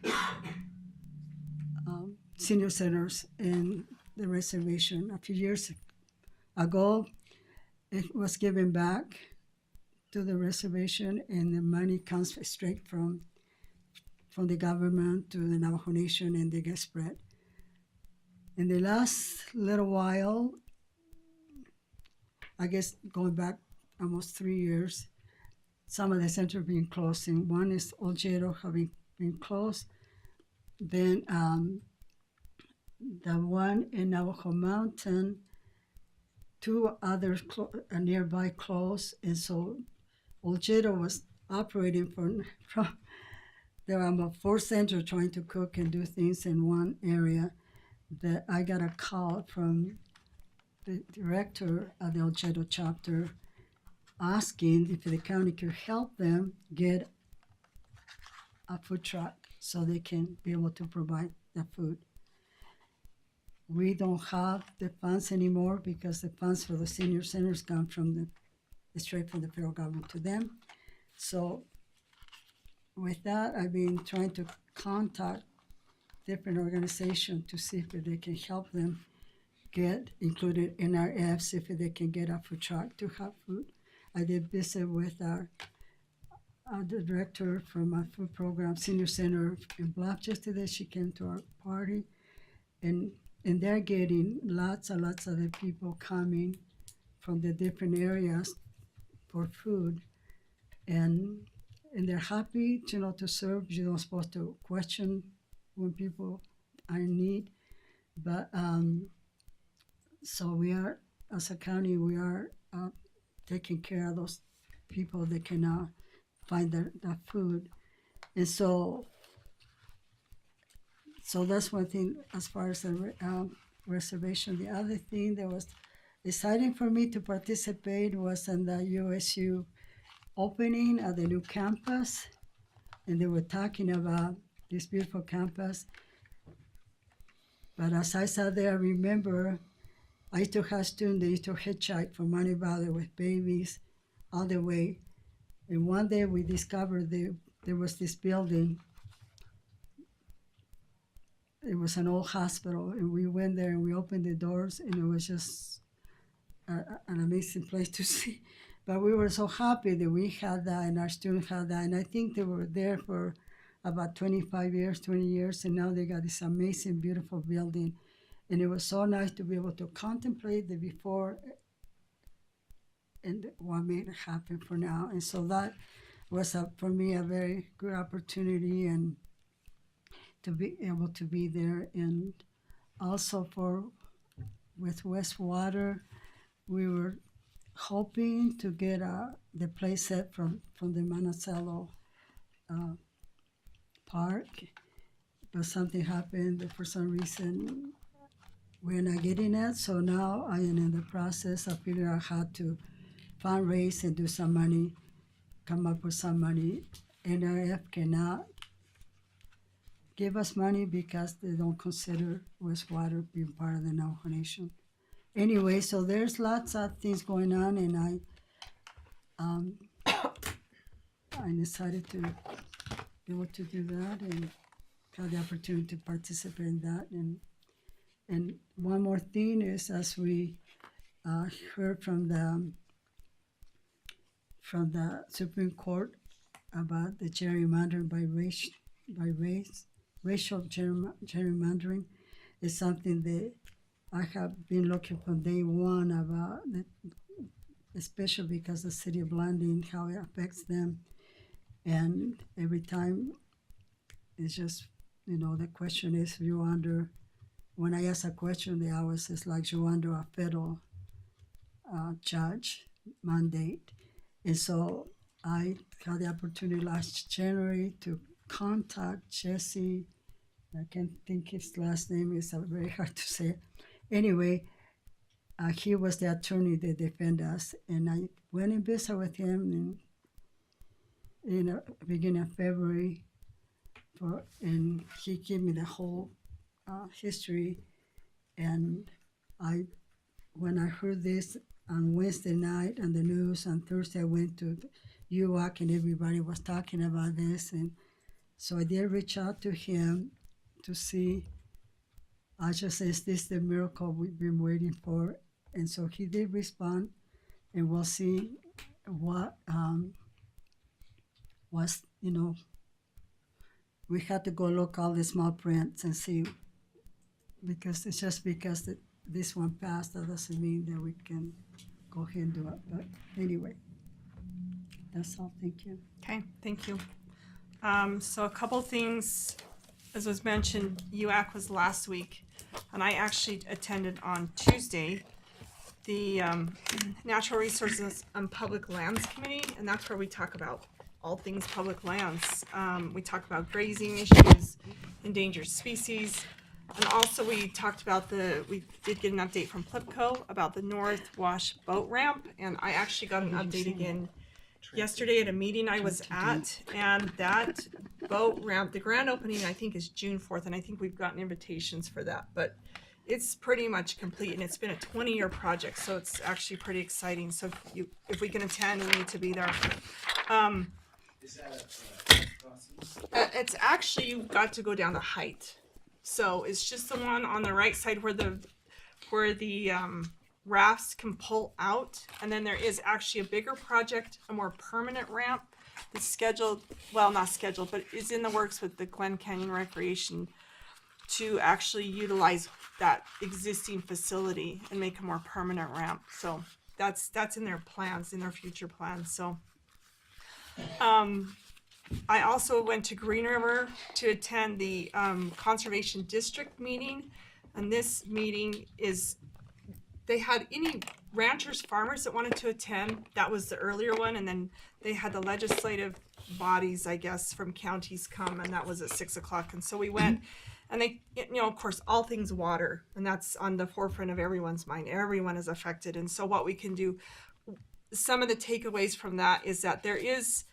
senior centers in the reservation. A few years ago, it was given back to the reservation, and the money comes straight from the government to the Navajo Nation, and they get spread. In the last little while, I guess going back almost 3 years, some of the centers being closed, and one is Oljedo having been closed. Then the one in Navajo Mountain, two others nearby closed, and so Oljedo was operating from there were about 4 centers trying to cook and do things in one area. That I got a call from the director of the Oljedo chapter asking if the county could help them get a food truck so they can be able to provide the food. We don't have the funds anymore because the funds for the senior centers come from straight from the federal government to them. So with that, I've been trying to contact different organizations to see if they can help them get included NRFs, if they can get a food truck to have food. I did visit with the director from our food program, senior center in Bluff yesterday. She came to our party, and they're getting lots and lots of the people coming from the different areas for food, and they're happy, to serve. You're not supposed to question when people are in need, but so we are, as a county, we are taking care of those people that cannot find their food, and so that's one thing as far as the reservation. The other thing that was exciting for me to participate was in the USU opening of the new campus, and they were talking about this beautiful campus. But as I sat there, I remember I used to have students, they used to hitchhike from Money Valley with babies all the way. And one day we discovered there was this building. It was an old hospital, and we went there and we opened the doors, and it was just an amazing place to see. But we were so happy that we had that and our students had that. And I think they were there for about 25 years, 20 years, and now they got this amazing, beautiful building. And it was so nice to be able to contemplate the before and what made it happen for now. And so that was, for me, a very good opportunity, and to be able to be there. And also with Westwater, we were hoping to get the play set from the Monticello park, but something happened that for some reason we're not getting it. So now I am in the process of figuring out how to fundraise and do some money, come up with some money. NRF cannot give us money because they don't consider Westwater being part of the Navajo Nation. Anyway, so there's lots of things going on, and I decided to be able to do that and have the opportunity to participate in that. And one more thing is, as we heard from the Supreme Court about the gerrymandering by racial gerrymandering, is something that I have been looking from day one about, especially because the city of Blanding, how it affects them. And every time it's just, the question is, when I ask a question, they always is like, you're under a federal judge mandate. And so I had the opportunity last January to contact Jesse. I can't think his last name, it's very hard to say. Anyway, he was the attorney that defended us. And I went and visited with him in the beginning of February. And he gave me the whole history. And when I heard this on Wednesday night on the news, on Thursday I went to UAC and everybody was talking about this. And so I did reach out to him to see, I just said, is this the miracle we've been waiting for? And so he did respond, and we'll see what was, we had to go look all the small prints and see, because it's just because this one passed, that doesn't mean that we can go ahead and do it. But anyway, that's all. Thank you. Okay, thank you. So a couple things, as was mentioned, UAC was last week, and I actually attended on Tuesday the Natural Resources and Public Lands Committee, and that's where we talk about all things public lands. We talk about grazing issues, endangered species, and also we talked about we did get an update from Plipco about the North Wash boat ramp, and I actually got an update again yesterday at a meeting I was at, and that boat ramp, the grand opening I think is June 4th, and I think we've gotten invitations for that, but it's pretty much complete, and it's been a 20-year project, so it's actually pretty exciting. So if we can attend, we need to be there. Is that a It's actually, you've got to go down the height. So it's just the one on the right side where the rafts can pull out, and then there is actually a bigger project, a more permanent ramp that's scheduled, well, not scheduled, but is in the works with the Glen Canyon Recreation to actually utilize that existing facility and make a more permanent ramp. So that's in their plans, in their future plans. So I also went to Green River to attend the Conservation District meeting, and this meeting they had any ranchers, farmers that wanted to attend. That was the earlier one, and then they had the legislative bodies, I guess, from counties come, and that was at 6:00. And so we went, and they, of course, all things water, and that's on the forefront of everyone's mind. Everyone is affected, and so what we can do, some of the takeaways from that is that there is,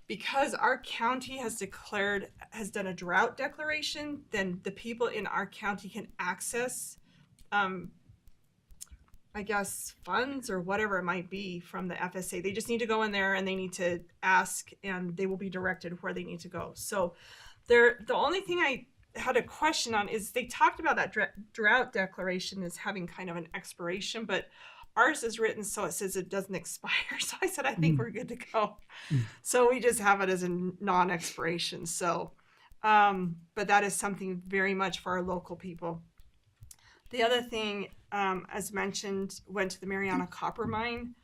because our county has done a drought declaration, then the people in our county can access, I guess, funds or whatever it might be from the FSA. They just need to go in there and they need to ask, and they will be directed where they need to go. So the only thing I had a question on is they talked about that drought declaration as having kind of an expiration, but ours is written so it says it doesn't expire. So I said, I think we're good to go. So we just have it as a non-expiration. So, but that is something very much for our local people. The other thing, as mentioned, went to the Mariana Copper Mine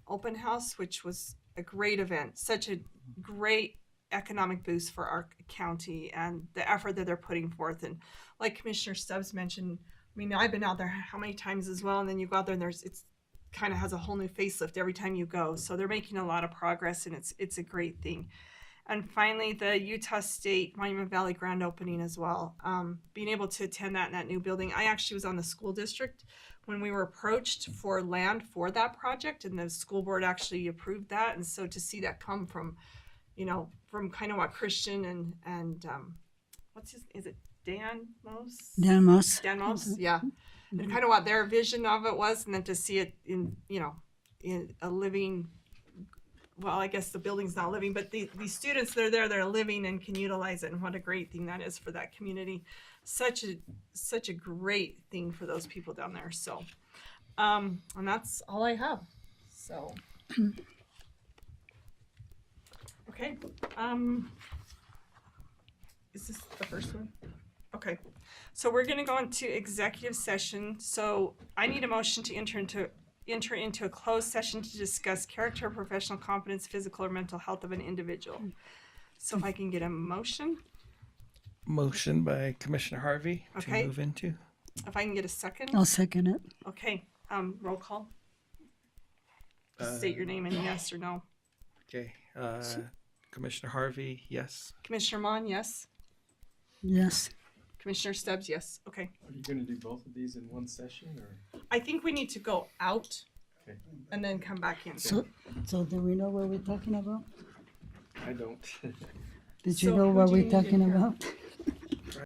open house, which was a great event, such a great economic boost for our county and the effort that they're putting forth. And like Commissioner Stubbs mentioned, I mean, I've been out there how many times as well, and then you go out there and it's kind of has a whole new facelift every time you go. So they're making a lot of progress, and it's a great thing. And finally, the Utah State Monument Valley grand opening as well. Being able to attend that in that new building. I actually was on the school district when we were approached for land for that project, and the school board actually approved that. And so to see that come from, from kind of what Christian and is it Dan Mose? Dan Mose. Dan Mose, yeah. And kind of what their vision of it was, and then to see it in a living, well, I guess the building's not living, but the students that are there, they're living and can utilize it, and what a great thing that is for that community. Such a great thing for those people down there. So, and that's all I have. So, okay. Is this the first one? Okay. So we're going to go into executive session. So I need a motion to enter into a closed session to discuss character, professional competence, physical or mental health of an individual. So if I can get a motion. Motion by Commissioner Harvey to move into. If I can get a second. I'll second it. Okay. Roll call. Just state your name and yes or no. Okay. Commissioner Harvey, yes. Commissioner Mon, yes. Yes. Commissioner Stubbs, yes. Okay. Are you going to do both of these in one session, or? I think we need to go out Okay. and then come back in. So do we know what we're talking about? I don't. Did you So know who what do you we're need in talking here? about?